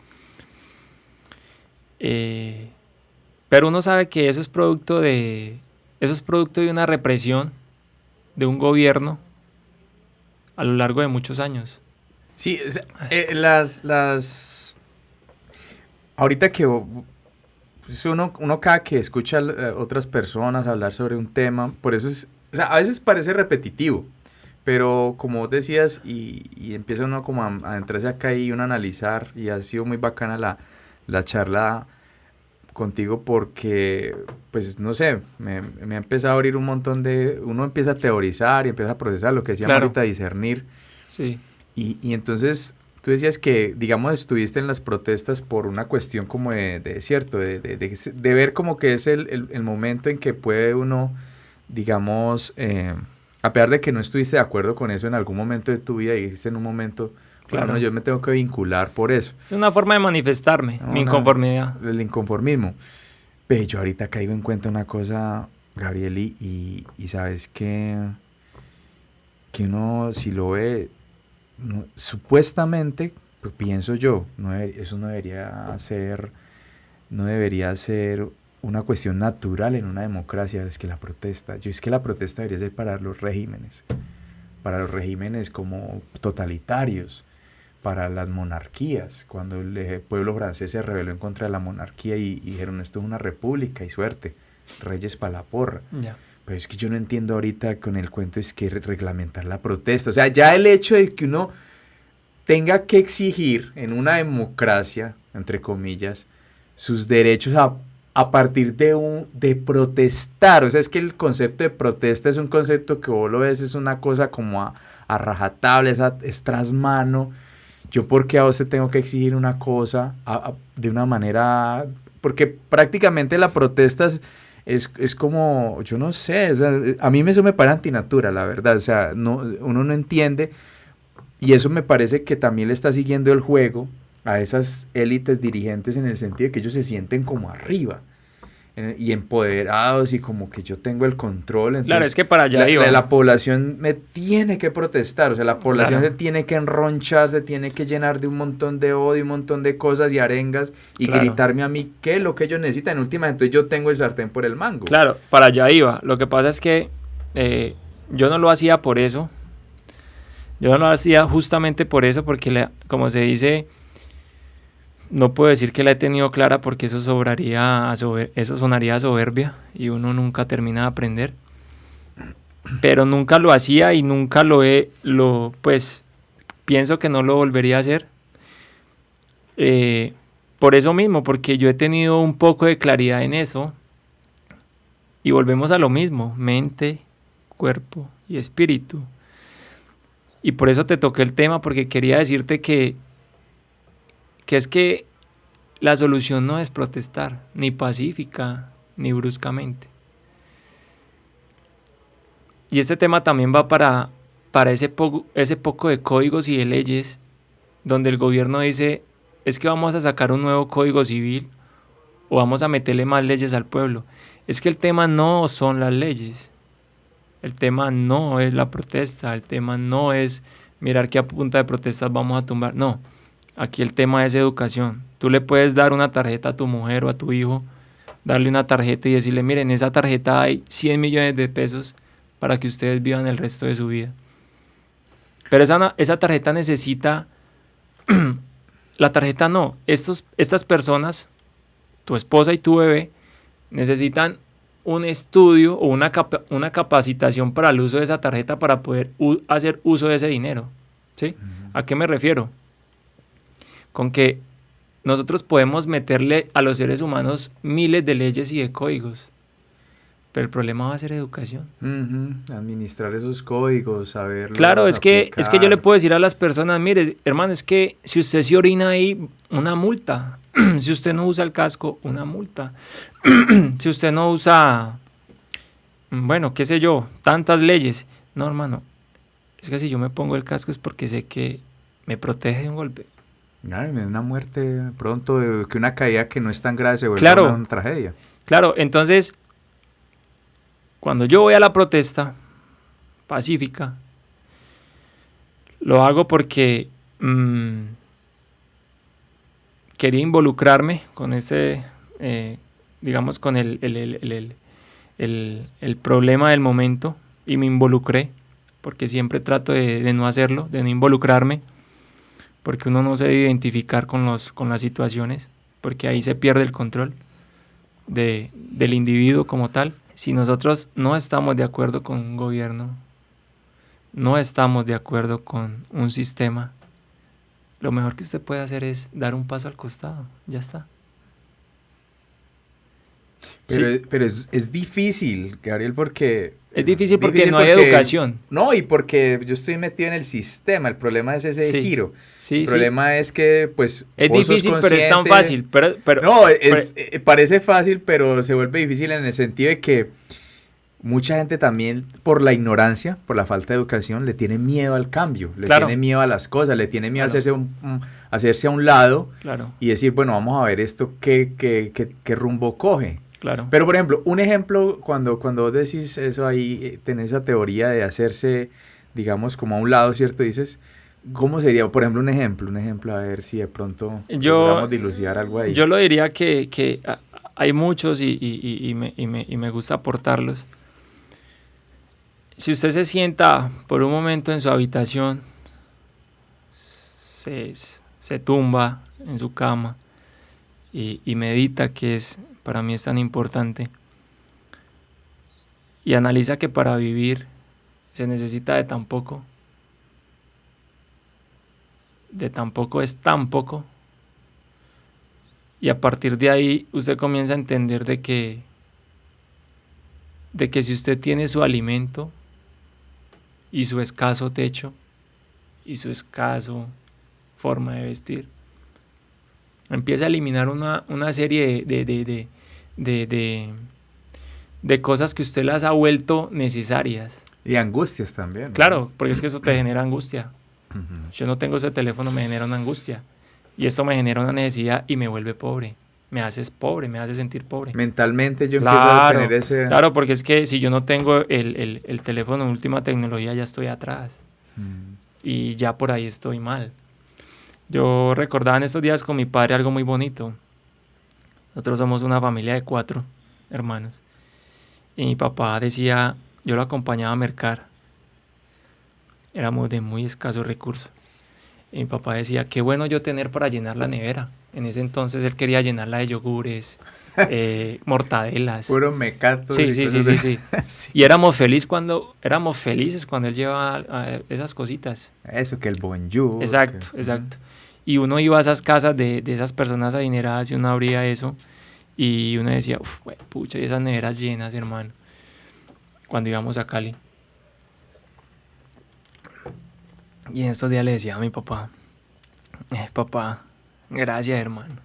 Pero uno sabe que eso es producto de una represión de un gobierno a lo largo de muchos años. Sí, ahorita que pues uno cada que escucha a otras personas hablar sobre un tema, por eso a veces parece repetitivo, pero como vos decías y empieza uno como a entrarse acá y uno a analizar, y ha sido muy bacana la charla contigo porque, pues no sé, me ha empezado a abrir un montón uno empieza a teorizar y empieza a procesar lo que decíamos ahorita, discernir. Sí. Y entonces tú decías que, digamos, estuviste en las protestas por una cuestión como de ver como que es el momento en que puede uno, digamos, a pesar de que no estuviste de acuerdo con eso en algún momento de tu vida, y dijiste en un momento, Claro. Bueno, yo me tengo que vincular por eso. Es una forma de manifestarme, mi inconformidad. El inconformismo. Pero yo ahorita caigo en cuenta una cosa, Gabriel, y sabes que uno si lo ve, supuestamente, pues pienso yo, eso no debería ser una cuestión natural en una democracia, es que la protesta debería ser para los regímenes como totalitarios, para las monarquías, cuando el pueblo francés se rebeló en contra de la monarquía y dijeron esto es una república y suerte, reyes para la porra. Ya. Pero es que yo no entiendo ahorita con el cuento es que reglamentar la protesta, o sea, ya el hecho de que uno tenga que exigir en una democracia, entre comillas, sus derechos a partir de protestar, o sea, es que el concepto de protesta es un concepto que vos lo ves, es una cosa como a rajatabla, es tras mano. Yo, ¿por qué a vos te tengo que exigir una cosa de una manera? Porque prácticamente la protesta es como, yo no sé, o sea, a mí eso me parece antinatura, la verdad, o sea, uno no entiende, y eso me parece que también le está siguiendo el juego a esas élites dirigentes en el sentido de que ellos se sienten como arriba y empoderados y como que yo tengo el control. Entonces, claro, es que para allá iba. La población me tiene que protestar, o sea, la población Claro. se tiene que enronchar, se tiene que llenar de un montón de odio, un montón de cosas y arengas y Claro. gritarme a mí qué es lo que ellos necesitan. En última, entonces yo tengo el sartén por el mango. Claro, para allá iba. Lo que pasa es que yo no lo hacía por eso. Yo no lo hacía justamente por eso, porque como se dice, no puedo decir que la he tenido clara porque eso sonaría a soberbia y uno nunca termina de aprender. Pero nunca lo hacía y nunca pues pienso que no lo volvería a hacer. Por eso mismo, porque yo he tenido un poco de claridad en eso y volvemos a lo mismo, mente, cuerpo y espíritu. Y por eso te toqué el tema, porque quería decirte que es que la solución no es protestar, ni pacífica, ni bruscamente. Y este tema también va para ese poco de códigos y de leyes, donde el gobierno dice, es que vamos a sacar un nuevo código civil, o vamos a meterle más leyes al pueblo. Es que el tema no son las leyes, el tema no es la protesta, el tema no es mirar que a punta de protestas vamos a tumbar, no. Aquí el tema es educación. Tú le puedes dar una tarjeta a tu mujer o a tu hijo, darle una tarjeta y decirle, miren, en esa tarjeta hay 100 millones de pesos para que ustedes vivan el resto de su vida. Pero esa tarjeta necesita, la tarjeta no, estas personas, tu esposa y tu bebé, necesitan un estudio o una capacitación para el uso de esa tarjeta para poder hacer uso de ese dinero. ¿Sí? ¿A qué me refiero? Con que nosotros podemos meterle a los seres humanos miles de leyes y de códigos, pero el problema va a ser educación. Administrar esos códigos, saberlos. Claro, es que yo le puedo decir a las personas, mire, hermano, es que si usted se orina ahí, una multa. Si usted no usa el casco, una multa. Si usted no usa, bueno, qué sé yo, tantas leyes. No, hermano, es que si yo me pongo el casco es porque sé que me protege de un golpe. Una muerte pronto, que una caída que no es tan grave se vuelve una tragedia. Claro, entonces, cuando yo voy a la protesta pacífica, lo hago porque quería involucrarme con digamos, con el problema del momento, y me involucré, porque siempre trato de no hacerlo, de no involucrarme, porque uno no se debe identificar con las situaciones, porque ahí se pierde el control del individuo como tal. Si nosotros no estamos de acuerdo con un gobierno, no estamos de acuerdo con un sistema, lo mejor que usted puede hacer es dar un paso al costado, ya está. Pero es difícil, Gabriel, porque... Es difícil porque no hay educación. No, y porque yo estoy metido en el sistema, el problema es ese giro. El problema es que, pues... Es difícil, pero es tan fácil. Pero parece fácil, pero se vuelve difícil en el sentido de que mucha gente también, por la ignorancia, por la falta de educación, le tiene miedo al cambio, le tiene miedo a las cosas, le tiene miedo a hacerse a un lado y decir, bueno, vamos a ver esto, qué rumbo coge. Claro. Pero, por ejemplo, un ejemplo, cuando vos decís eso ahí, tenés esa teoría de hacerse, digamos, como a un lado, ¿cierto? Dices, ¿cómo sería? Por ejemplo, un ejemplo, a ver si de pronto logramos dilucidar algo ahí. Yo lo diría que hay muchos y me gusta aportarlos. Si usted se sienta por un momento en su habitación, se tumba en su cama y medita, que para mí es tan importante, y analiza que para vivir se necesita de tan poco es tan poco, y a partir de ahí usted comienza a entender de que si usted tiene su alimento y su escaso techo y su escaso forma de vestir, empieza a eliminar una serie de cosas que usted las ha vuelto necesarias. Y angustias también, ¿no? Claro, porque es que eso te genera angustia. Yo no tengo ese teléfono, me genera una angustia. Y esto me genera una necesidad y me vuelve pobre. Me hace sentir pobre. Mentalmente yo empiezo a tener ese... Claro, porque es que si yo no tengo el teléfono en última tecnología, ya estoy atrás. Y ya por ahí estoy mal. Yo recordaba en estos días con mi padre algo muy bonito. Nosotros somos una familia de 4 hermanos. Y mi papá decía, yo lo acompañaba a mercar. Éramos de muy escasos recursos. Y mi papá decía, qué bueno yo tener para llenar la nevera. En ese entonces él quería llenarla de yogures, mortadelas. Puro mecato. Sí. Sí. Y éramos felices cuando él llevaba esas cositas. Eso, que el bonjour. Exacto. Y uno iba a esas casas de esas personas adineradas y uno abría eso. Y uno decía, pucha, y esas neveras llenas, hermano. Cuando íbamos a Cali. Y en estos días le decía a mi papá, papá, gracias, hermano.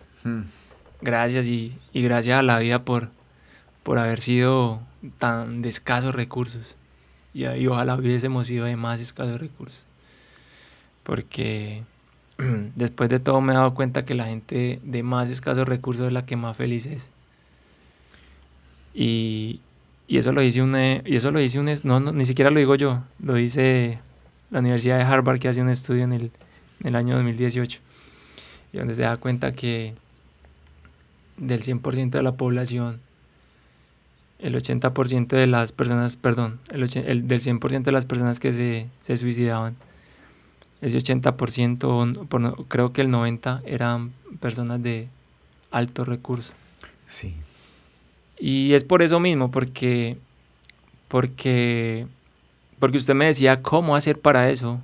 Gracias y gracias a la vida por haber sido tan de escasos recursos. Y ojalá hubiésemos sido de más escasos recursos. Porque después de todo me he dado cuenta que la gente de más escasos recursos es la que más feliz es. Y eso lo dice ni siquiera lo digo yo, lo dice la Universidad de Harvard, que hace un estudio en el año 2018, y donde se da cuenta que del 100% de la población, el 80% de las personas, del 100% de las personas que se suicidaban, ese 80%, creo que el 90% eran personas de alto recurso. Sí. Y es por eso mismo, porque usted me decía, ¿cómo hacer para eso?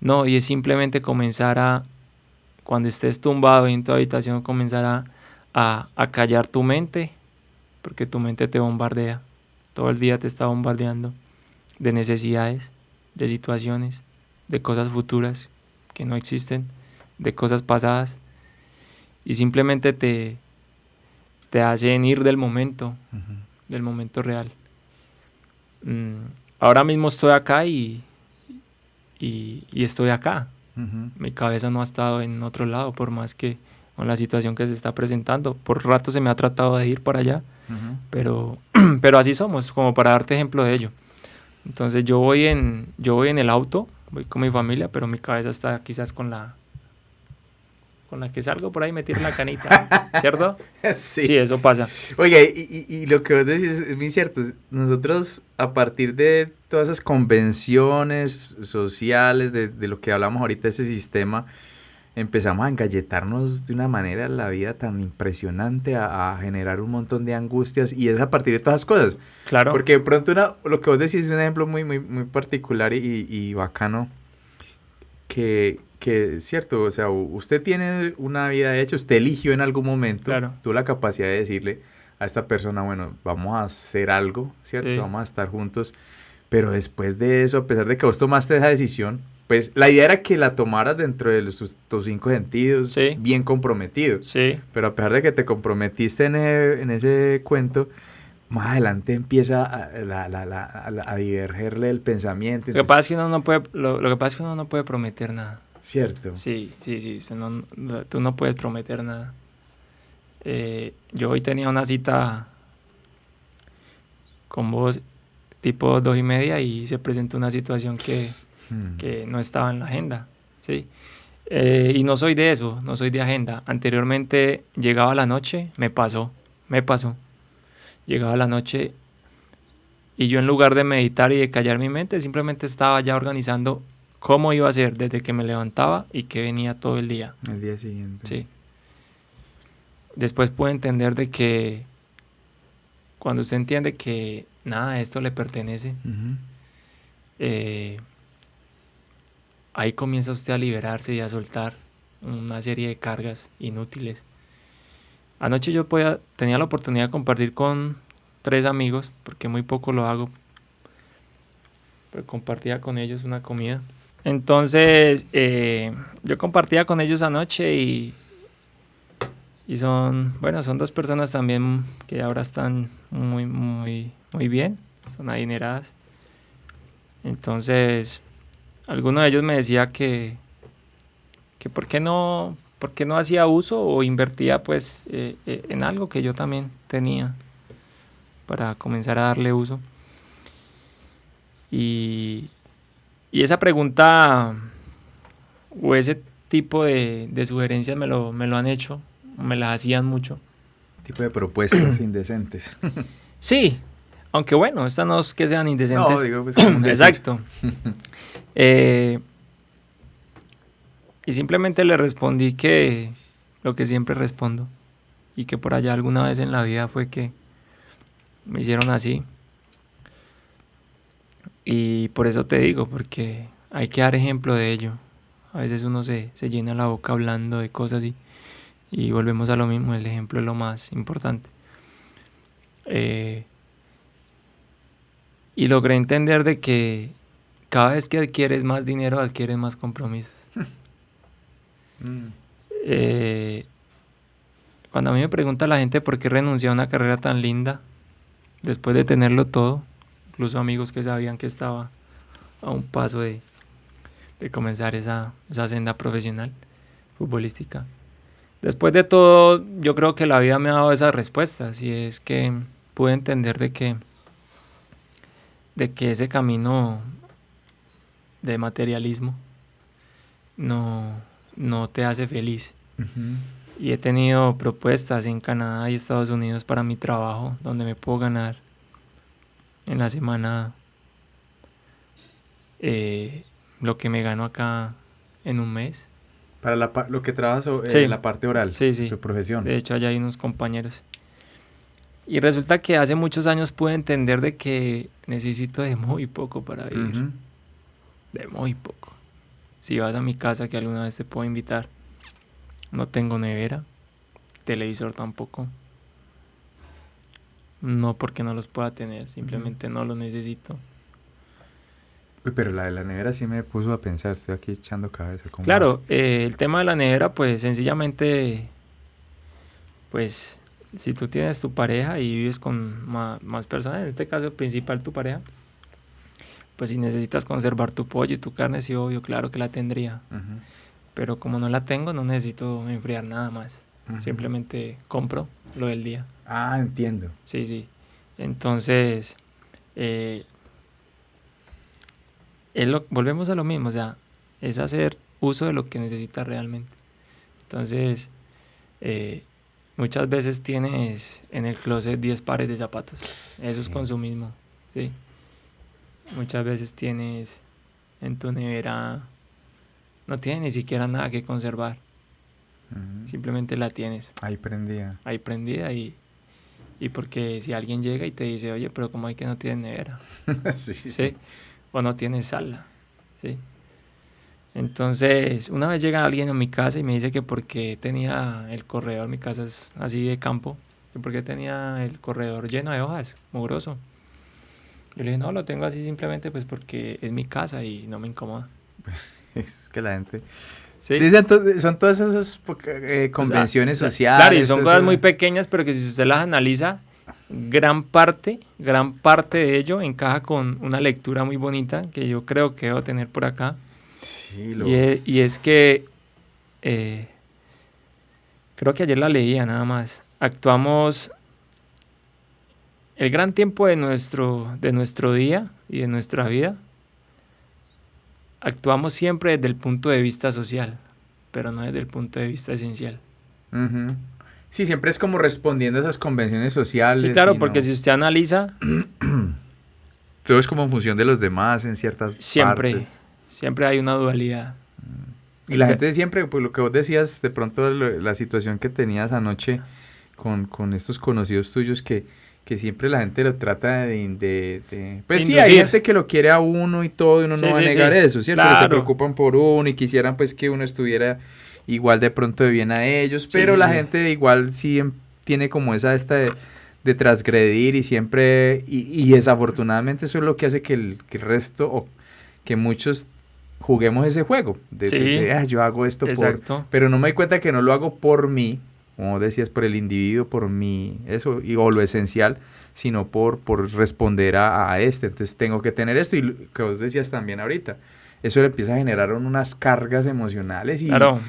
No, y es simplemente comenzar cuando estés tumbado en tu habitación, comenzar a callar tu mente, porque tu mente te bombardea. Todo el día te está bombardeando de necesidades, de situaciones, de cosas futuras que no existen, de cosas pasadas, y simplemente te hacen ir del momento real. Ahora mismo estoy acá y estoy acá. Mi cabeza no ha estado en otro lado, por más que con la situación que se está presentando. Por rato se me ha tratado de ir para allá, pero así somos, como para darte ejemplo de ello. Entonces yo voy en el auto, voy con mi familia, pero mi cabeza está quizás con la que salgo por ahí, me tiro la canita, ¿cierto? Sí, eso pasa. Oye, y lo que vos decís es muy cierto. Nosotros, a partir de todas esas convenciones sociales, de lo que hablamos ahorita, ese sistema, empezamos a engalletarnos de una manera la vida tan impresionante, a generar un montón de angustias, y es a partir de todas esas cosas. Claro. Porque de pronto lo que vos decís es un ejemplo muy, muy, muy particular y bacano, que es cierto, o sea, usted tiene una vida hecha, usted eligió en algún momento, claro, tuvo la capacidad de decirle a esta persona, bueno, vamos a hacer algo, ¿cierto? Sí. Vamos a estar juntos, pero después de eso, a pesar de que vos tomaste esa decisión, pues la idea era que la tomaras dentro de tus 5 sentidos, sí, bien comprometido. Sí. Pero a pesar de que te comprometiste en ese cuento, más adelante empieza a divergerle el pensamiento. Lo que pasa es que uno no puede, lo que pasa es que uno no puede prometer nada. Cierto. Sí, tú no puedes prometer nada. Yo hoy tenía una cita con vos tipo 2:30 y se presentó una situación que no estaba en la agenda, ¿sí? Y no soy de eso, no soy de agenda. Anteriormente llegaba la noche, me pasó. Llegaba la noche y yo en lugar de meditar y de callar mi mente, simplemente estaba ya organizando cómo iba a ser desde que me levantaba y que venía todo el día. El día siguiente. Sí. Después pude entender de que cuando usted entiende que nada de esto le pertenece, ahí comienza usted a liberarse y a soltar una serie de cargas inútiles. Anoche yo tenía la oportunidad de compartir con 3 amigos, porque muy poco lo hago, pero compartía con ellos una comida. Entonces, yo compartía con ellos anoche y son 2 personas también que ahora están muy, muy, muy bien, son adineradas. Entonces, alguno de ellos me decía que por qué no hacía uso o invertía pues en algo que yo también tenía para comenzar a darle uso. Y esa pregunta o ese tipo de sugerencias me lo han hecho, me las hacían mucho. Tipo de propuestas indecentes. Sí, aunque bueno, estas no es que sean indecentes. No, digo pues como un decir. Exacto. Y simplemente le respondí que lo que siempre respondo y que por allá alguna vez en la vida fue que me hicieron así. Y por eso te digo, porque hay que dar ejemplo de ello. A veces uno se llena la boca hablando de cosas y volvemos a lo mismo, el ejemplo es lo más importante. Y logré entender de que cada vez que adquieres más dinero, adquieres más compromisos. Cuando a mí me pregunta la gente por qué renuncié a una carrera tan linda, después de tenerlo todo, incluso amigos que sabían que estaba a un paso de comenzar esa senda profesional futbolística. Después de todo, yo creo que la vida me ha dado esas respuestas y es que pude entender de que ese camino de materialismo no te hace feliz. Y he tenido propuestas en Canadá y Estados Unidos para mi trabajo, donde me puedo ganar en la semana lo que me gano acá en un mes. Para lo que trabajas Sí. en la parte oral, Sí. tu profesión. De hecho, allá hay unos compañeros. Y resulta que hace muchos años pude entender de que necesito de muy poco para vivir. De muy poco. Si vas a mi casa, que alguna vez te puedo invitar, no tengo nevera, televisor tampoco. No porque no los pueda tener, simplemente no los necesito. Uy, pero la de la nevera sí me puso a pensar, estoy aquí echando cabeza. Claro, el tema de la nevera, pues sencillamente, pues si tú tienes tu pareja y vives con más personas, en este caso principal tu pareja, pues si necesitas conservar tu pollo y tu carne, sí, obvio, claro que la tendría. Pero como no la tengo, no necesito enfriar nada más. Simplemente compro lo del día. Ah, entiendo. Sí. Entonces, volvemos a lo mismo, o sea, es hacer uso de lo que necesitas realmente. Entonces, muchas veces tienes en el closet 10 pares de zapatos. Eso es consumismo, ¿sí? Muchas veces tienes en tu nevera, no tienes ni siquiera nada que conservar. Simplemente la tienes. Ahí prendida. Y porque si alguien llega y te dice, oye, pero ¿cómo hay que no tienes nevera? Sí. O no tienes sala, ¿sí? Entonces, una vez llega alguien a mi casa y me dice que porque tenía el corredor, mi casa es así de campo, que porque tenía el corredor lleno de hojas, mugroso. Yo le dije, no, lo tengo así simplemente pues porque es mi casa y no me incomoda. Es que la gente... Sí. Son todas esas convenciones sociales. Claro, y son cosas muy pequeñas, pero que si usted las analiza, gran parte de ello encaja con una lectura muy bonita que yo creo que debo tener por acá. Sí, Y es que creo que ayer la leía nada más. Actuamos el gran tiempo de nuestro día y de nuestra vida. Actuamos siempre desde el punto de vista social, pero no desde el punto de vista esencial. Uh-huh. Sí, siempre es como respondiendo a esas convenciones sociales. Sí, claro, porque si usted analiza... Todo es como en función de los demás en ciertas partes. Siempre hay una dualidad. Y la gente siempre, pues lo que vos decías, de pronto la situación que tenías anoche con estos conocidos tuyos que siempre la gente lo trata de pues sí, hay gente que lo quiere a uno y todo, y uno no va a negar eso, ¿cierto? Claro. Se preocupan por uno y quisieran pues que uno estuviera igual de pronto de bien a ellos, pero la gente igual sí tiene como esta de transgredir y siempre, y desafortunadamente eso es lo que hace que el resto, o que muchos juguemos ese juego, yo hago esto pero no me doy cuenta que no lo hago por mí, como decías, por el individuo, por mí, eso, o lo esencial, sino por responder a entonces tengo que tener esto, y que vos decías también ahorita, eso le empieza a generar unas cargas emocionales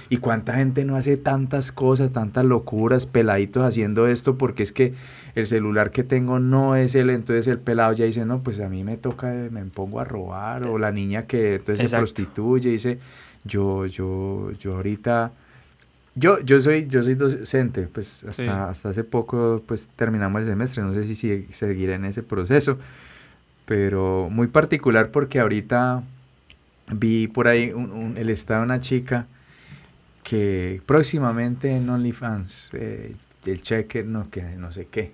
y cuánta gente no hace tantas cosas, tantas locuras, peladitos haciendo esto porque es que el celular que tengo no es entonces el pelado ya dice, no, pues a mí me toca, me pongo a robar, o la niña que entonces se prostituye, dice, yo ahorita, yo soy docente, pues hasta hace poco pues terminamos el semestre, no sé si seguiré en ese proceso, pero muy particular porque ahorita vi por ahí el estado de una chica que próximamente en OnlyFans, el cheque, que no sé qué.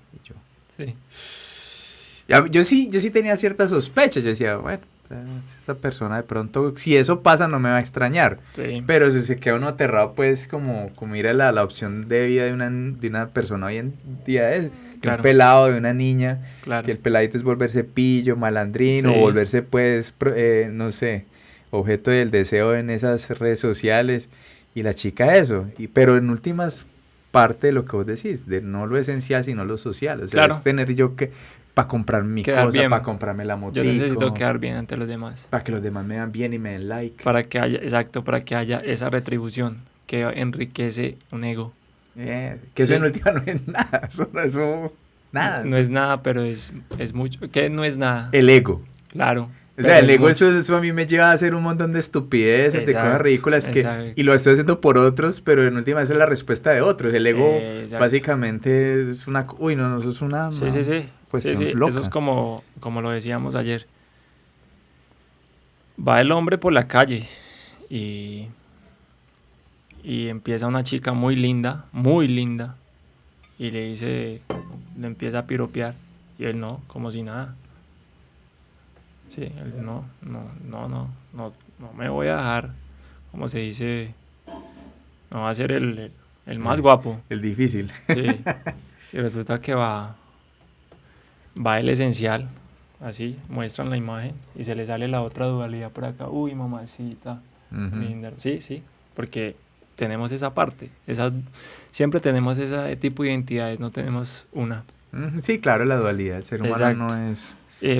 Y yo sí tenía ciertas sospechas. Yo decía, bueno, esta persona de pronto, si eso pasa, no me va a extrañar. Sí. Pero si se queda uno aterrado, pues, como ir a la opción de vida de una persona hoy en día, de un pelado, de una niña, que el peladito es volverse pillo, malandrín, o volverse, pues, no sé, objeto del deseo en esas redes sociales, y la chica eso, pero en últimas parte de lo que vos decís, de no lo esencial sino lo social, o sea, es tener yo que, para comprar mi cosa, para comprarme la motico, yo necesito quedar bien ante los demás, para que los demás me vean bien y me den like, para que haya esa retribución que enriquece un ego, que eso en última no es nada, eso nada, no es nada, pero es mucho, ¿qué no es nada? El ego, claro. O sea, el ego, eso a mí me lleva a hacer un montón de estupideces, de cosas ridículas, y lo estoy haciendo por otros, pero en última vez es la respuesta de otros. El ego básicamente es una... Uy, no, eso es una... Sí. Pues loca. Eso es como lo decíamos ayer. Va el hombre por la calle y empieza una chica muy linda, y le empieza a piropear, y él no, como si nada. Sí, no me voy a dejar, como se dice, no va a ser el más guapo. El difícil. Sí, y resulta que va el esencial, así, muestran la imagen, y se le sale la otra dualidad por acá, uy, mamacita, linda. Sí, porque tenemos esa parte, siempre tenemos ese tipo de identidades, no tenemos una. Sí, claro, la dualidad, el ser humano no es...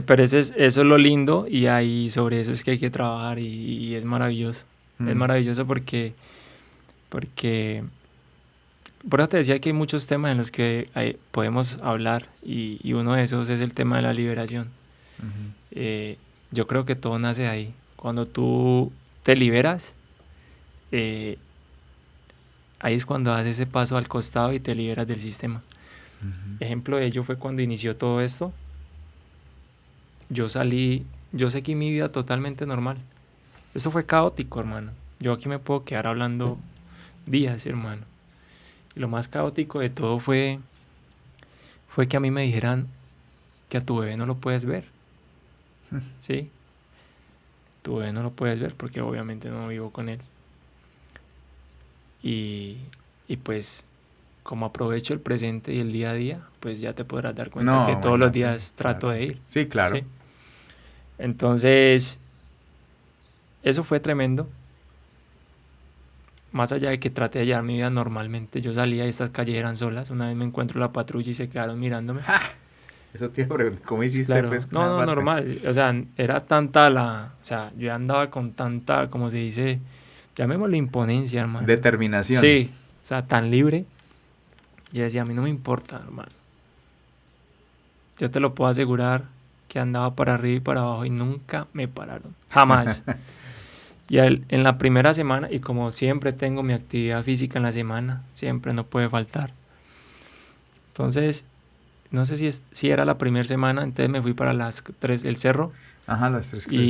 pero eso es lo lindo, y ahí sobre eso es que hay que trabajar, y es maravilloso. Es maravilloso porque por eso te decía que hay muchos temas en los que podemos hablar, y uno de esos es el tema de la liberación. Yo creo que todo nace ahí. Cuando tú te liberas, ahí es cuando das ese paso al costado y te liberas del sistema. Ejemplo de ello fue cuando inició todo esto. Yo seguí mi vida totalmente normal. Eso fue caótico, hermano. Yo aquí me puedo quedar hablando días, hermano. Y lo más caótico de todo fue que a mí me dijeran que a tu bebé no lo puedes ver. ¿Sí? Tu bebé no lo puedes ver porque obviamente no vivo con él. Y pues, como aprovecho el presente y el día a día, pues ya te podrás dar cuenta que todos los días trato de ir. Sí, claro. ¿Sí? Entonces, eso fue tremendo. Más allá de que traté de llevar mi vida normalmente, yo salía y estas calles eran solas. Una vez me encuentro la patrulla y se quedaron mirándome. Eso te iba a preguntar, ¿cómo hiciste Claro. pues con No, esa no, parte? normal. O sea, era tanta o sea, yo andaba con tanta, como se dice, llamémoslo imponencia, hermano. Determinación. Sí, o sea, tan libre. Yo decía, a mí no me importa, hermano. Yo te lo puedo asegurar que andaba para arriba y para abajo y nunca me pararon. Jamás. Y en la primera semana, y como siempre tengo mi actividad física en la semana, siempre no puede faltar. Entonces, no sé si era la primera semana, entonces me fui para las 3 del cerro. Ajá, las tres cruces.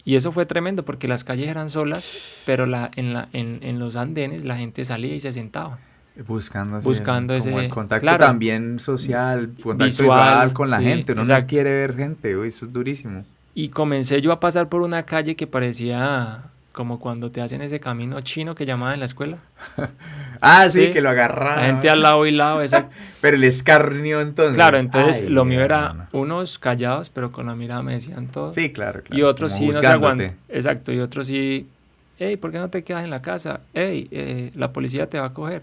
Y eso fue tremendo porque las calles eran solas, pero en los andenes la gente salía y se sentaba. Buscando así Buscando como el ese, contacto claro, también social, contacto visual visual, con la sí, gente. Uno no exacto. quiere ver gente, uy, eso es durísimo. Y comencé yo a pasar por una calle que parecía como cuando te hacen ese camino chino que llamaban en la escuela. Ah, sí, que Sí, lo la gente al agarraron. lado y lado, exacto. Pero el escarnio Claro, entonces. entonces lo Ay, mío era hermano. unos callados, pero con la mirada me decían todo. Sí, claro, Y claro. otros Como sí no se aguantan. juzgándote. Exacto, y otros sí, hey, ¿por qué no te quedas en la casa? Hey, la policía te va a coger.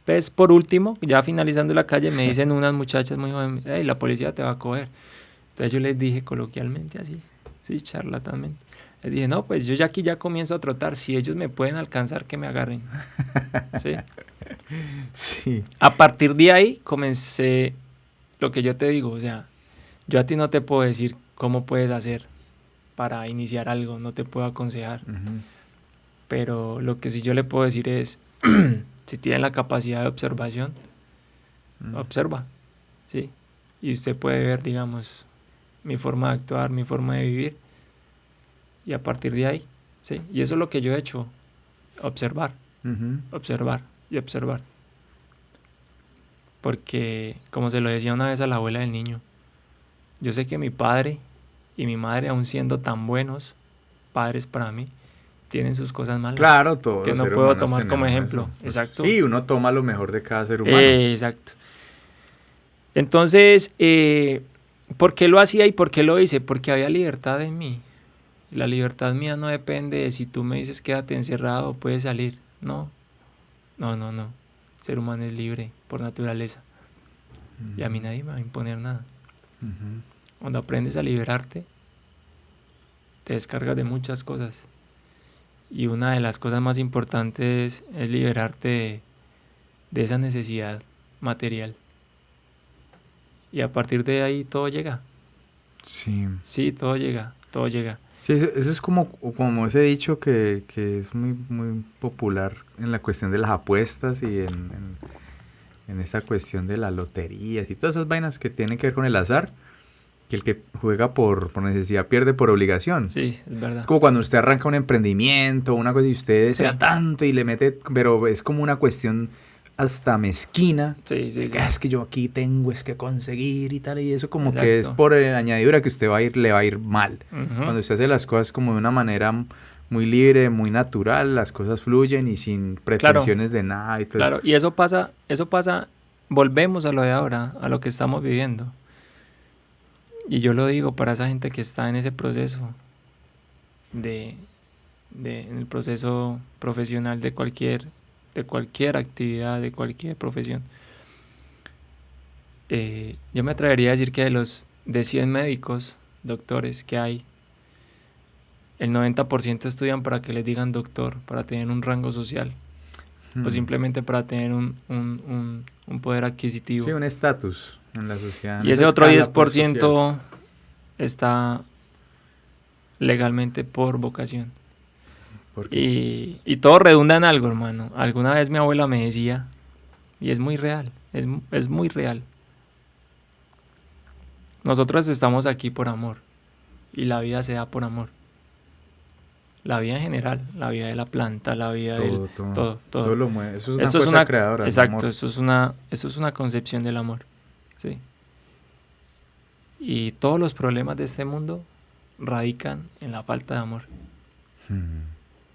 Entonces, por último, ya finalizando la calle, me dicen unas muchachas muy jóvenes, hey, la policía te va a coger. Entonces yo les dije coloquialmente así, sí, charlatanmente. Les dije, no, pues yo ya aquí ya comienzo a trotar. Si ellos me pueden alcanzar, que me agarren. ¿Sí? Sí. A partir de ahí comencé lo que yo te digo. O sea, yo a ti no te puedo decir cómo puedes hacer para iniciar algo. No te puedo aconsejar. Ujú. Pero lo que sí yo le puedo decir es, si tienen la capacidad de observación, observa. ¿Sí? Y usted puede ver, digamos, mi forma de actuar, mi forma de vivir. Y a partir de ahí, ¿sí? Y eso es lo que yo he hecho. Observar, Ujú. observar y observar. Porque, como se lo decía una vez a la abuela del niño, yo sé que mi padre y mi madre, aun siendo tan buenos padres para mí, tienen sus cosas malas. Claro, todos Que los no seres puedo humanos tomar como tenemos ejemplo. eso. Pues, Exacto. sí, uno toma lo mejor de cada ser humano. Exacto. Entonces, ¿por qué lo hacía y por qué lo hice? Porque había libertad en mí. La libertad mía no depende de si tú me dices quédate encerrado o puedes salir. No, no, no, no. El ser humano es libre por naturaleza. Y a mí nadie me va a imponer nada. Ujú. Cuando aprendes a liberarte, te descargas de muchas cosas. Y una de las cosas más importantes es liberarte de esa necesidad material. Y a partir de ahí todo llega. Sí. Sí, todo llega, todo llega. Sí, eso es como ese dicho que es muy, muy popular en la cuestión de las apuestas y en esta cuestión de las loterías y todas esas vainas que tienen que ver con el azar, que el que juega por necesidad pierde por obligación. Sí, es verdad. Como cuando usted arranca un emprendimiento, una cosa y usted desea Sí. tanto y le mete, pero es como una cuestión hasta mezquina. Sí, sí, De sí. que, es que yo aquí tengo es que conseguir y tal, y eso como que es Exacto. por añadidura que usted le va a ir mal. Ujú. Cuando usted hace las cosas como de una manera muy libre, muy natural, las cosas fluyen y sin pretensiones de nada y todo. Claro, y eso pasa, volvemos a lo de ahora, a lo que estamos viviendo. Y yo lo digo para esa gente que está en ese proceso, en el proceso profesional de cualquier actividad, de cualquier profesión. Yo me atrevería a decir que de 100 médicos, doctores que hay, el 90% estudian para que les digan doctor, para tener un rango social. O simplemente para tener un poder adquisitivo. Sí, un estatus en la sociedad. Y ese otro 10% está legalmente por vocación. Y todo redunda en algo, hermano. Alguna vez mi abuela me decía, y es muy real, es muy real. Nosotros estamos aquí por amor, y la vida se da por amor. La vida en general, la vida de la planta, la vida del... Todo. Lo mueve. Eso es una cosa creadora. Exacto, amor. eso es una concepción del amor. ¿Sí? Y todos los problemas de este mundo radican en la falta de amor.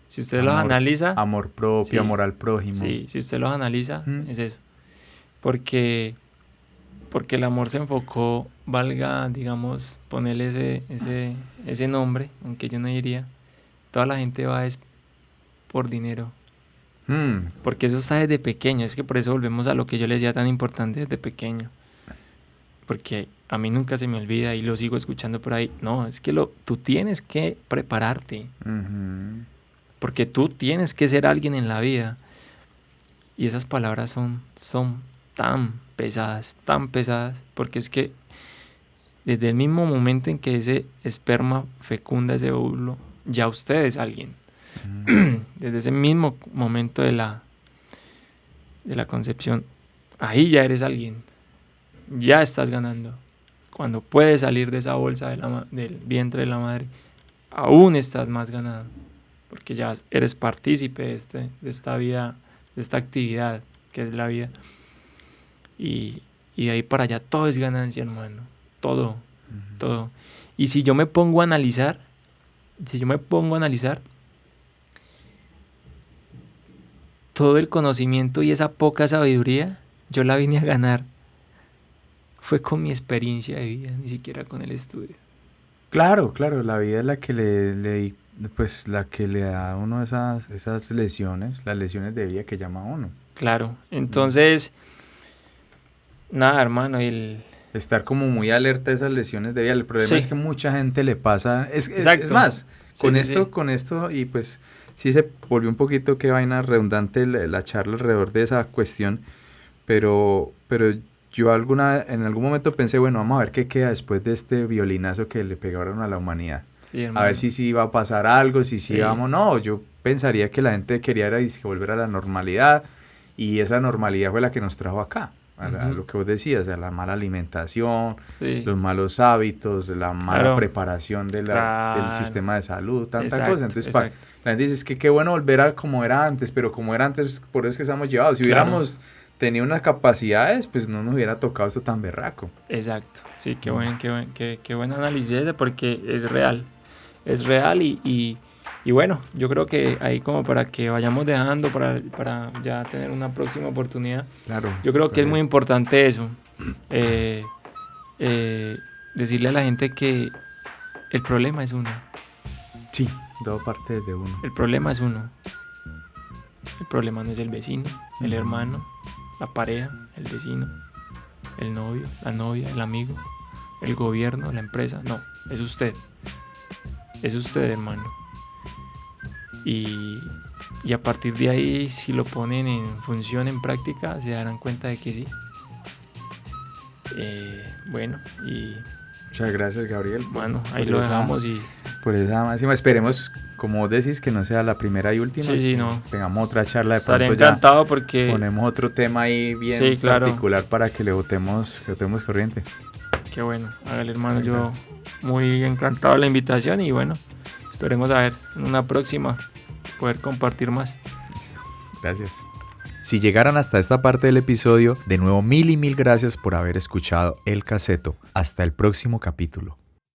Si usted los analiza... Amor propio, sí, amor al prójimo. Sí, si usted los analiza, es eso. Porque el amor se enfocó, valga, digamos, ponerle ese nombre, aunque yo no diría, toda la gente va es por dinero. Porque eso está desde pequeño, es que por eso volvemos a lo que yo les decía tan importante desde pequeño. porque a mí nunca se me olvida y lo sigo escuchando por ahí. No, es que tú tienes que prepararte, porque tú tienes que ser alguien en la vida. Y esas palabras son tan pesadas, porque es que desde el mismo momento en que ese esperma fecunda ese óvulo, ya usted es alguien. Desde ese mismo momento de la concepción, ahí ya eres alguien. Ya estás ganando. Cuando puedes salir de esa bolsa del vientre de la madre, aún estás más ganado, porque ya eres partícipe de esta vida, de esta actividad que es la vida. Y de ahí para allá todo es ganancia, hermano. Todo. Y si yo me pongo a analizar, todo el conocimiento y esa poca sabiduría, yo la vine a ganar. Fue con mi experiencia de vida, ni siquiera con el estudio. Claro, la vida es la que la que le da a uno esas lesiones, las lesiones de vida que llama a uno. Claro, entonces, nada, hermano, estar como muy alerta a esas lesiones de vida. El problema es que mucha gente le pasa, es más, con esto, y pues sí se volvió un poquito, qué vaina redundante la charla alrededor de esa cuestión, pero yo en algún momento pensé, bueno, vamos a ver qué queda después de este violinazo que le pegaron a la humanidad. Sí, a ver si va a pasar algo, si vamos, no, yo pensaría que la gente quería volver a la normalidad, y esa normalidad fue la que nos trajo acá. A lo que vos decías, a la mala alimentación, los malos hábitos, la mala preparación del sistema de salud, tanta cosa. Entonces, la gente dice, es que qué bueno volver a como era antes, pero como era antes, por eso es que estamos llevados. Si hubiéramos tenido unas capacidades, pues no nos hubiera tocado eso tan berraco. Exacto, sí, qué buen análisis ese, porque es real y bueno, yo creo que ahí como para que vayamos dejando para ya tener una próxima oportunidad. Claro. Yo creo que es muy importante eso. Decirle a la gente que el problema es uno. Sí, todo parte de uno. El problema es uno. El problema no es el vecino, el hermano, la pareja, el vecino, el novio, la novia, el amigo, el gobierno, la empresa. No, es usted. Es usted, hermano. Y a partir de ahí, si lo ponen en función, en práctica, se darán cuenta de que sí. Bueno, y... Muchas gracias, Gabriel. Bueno, ahí lo dejamos y... Por esa máxima, esperemos, como vos decís, que no sea la primera y última. Sí, no. Tengamos otra charla de pronto. Estaré encantado porque... Ponemos otro tema ahí bien particular para que le botemos corriente. Qué bueno, hágale, hermano. Yo muy encantado de la invitación y bueno, esperemos a ver en una próxima poder compartir más. Listo. Gracias. Si llegaran hasta esta parte del episodio, de nuevo mil gracias por haber escuchado El Caseto. Hasta el próximo capítulo.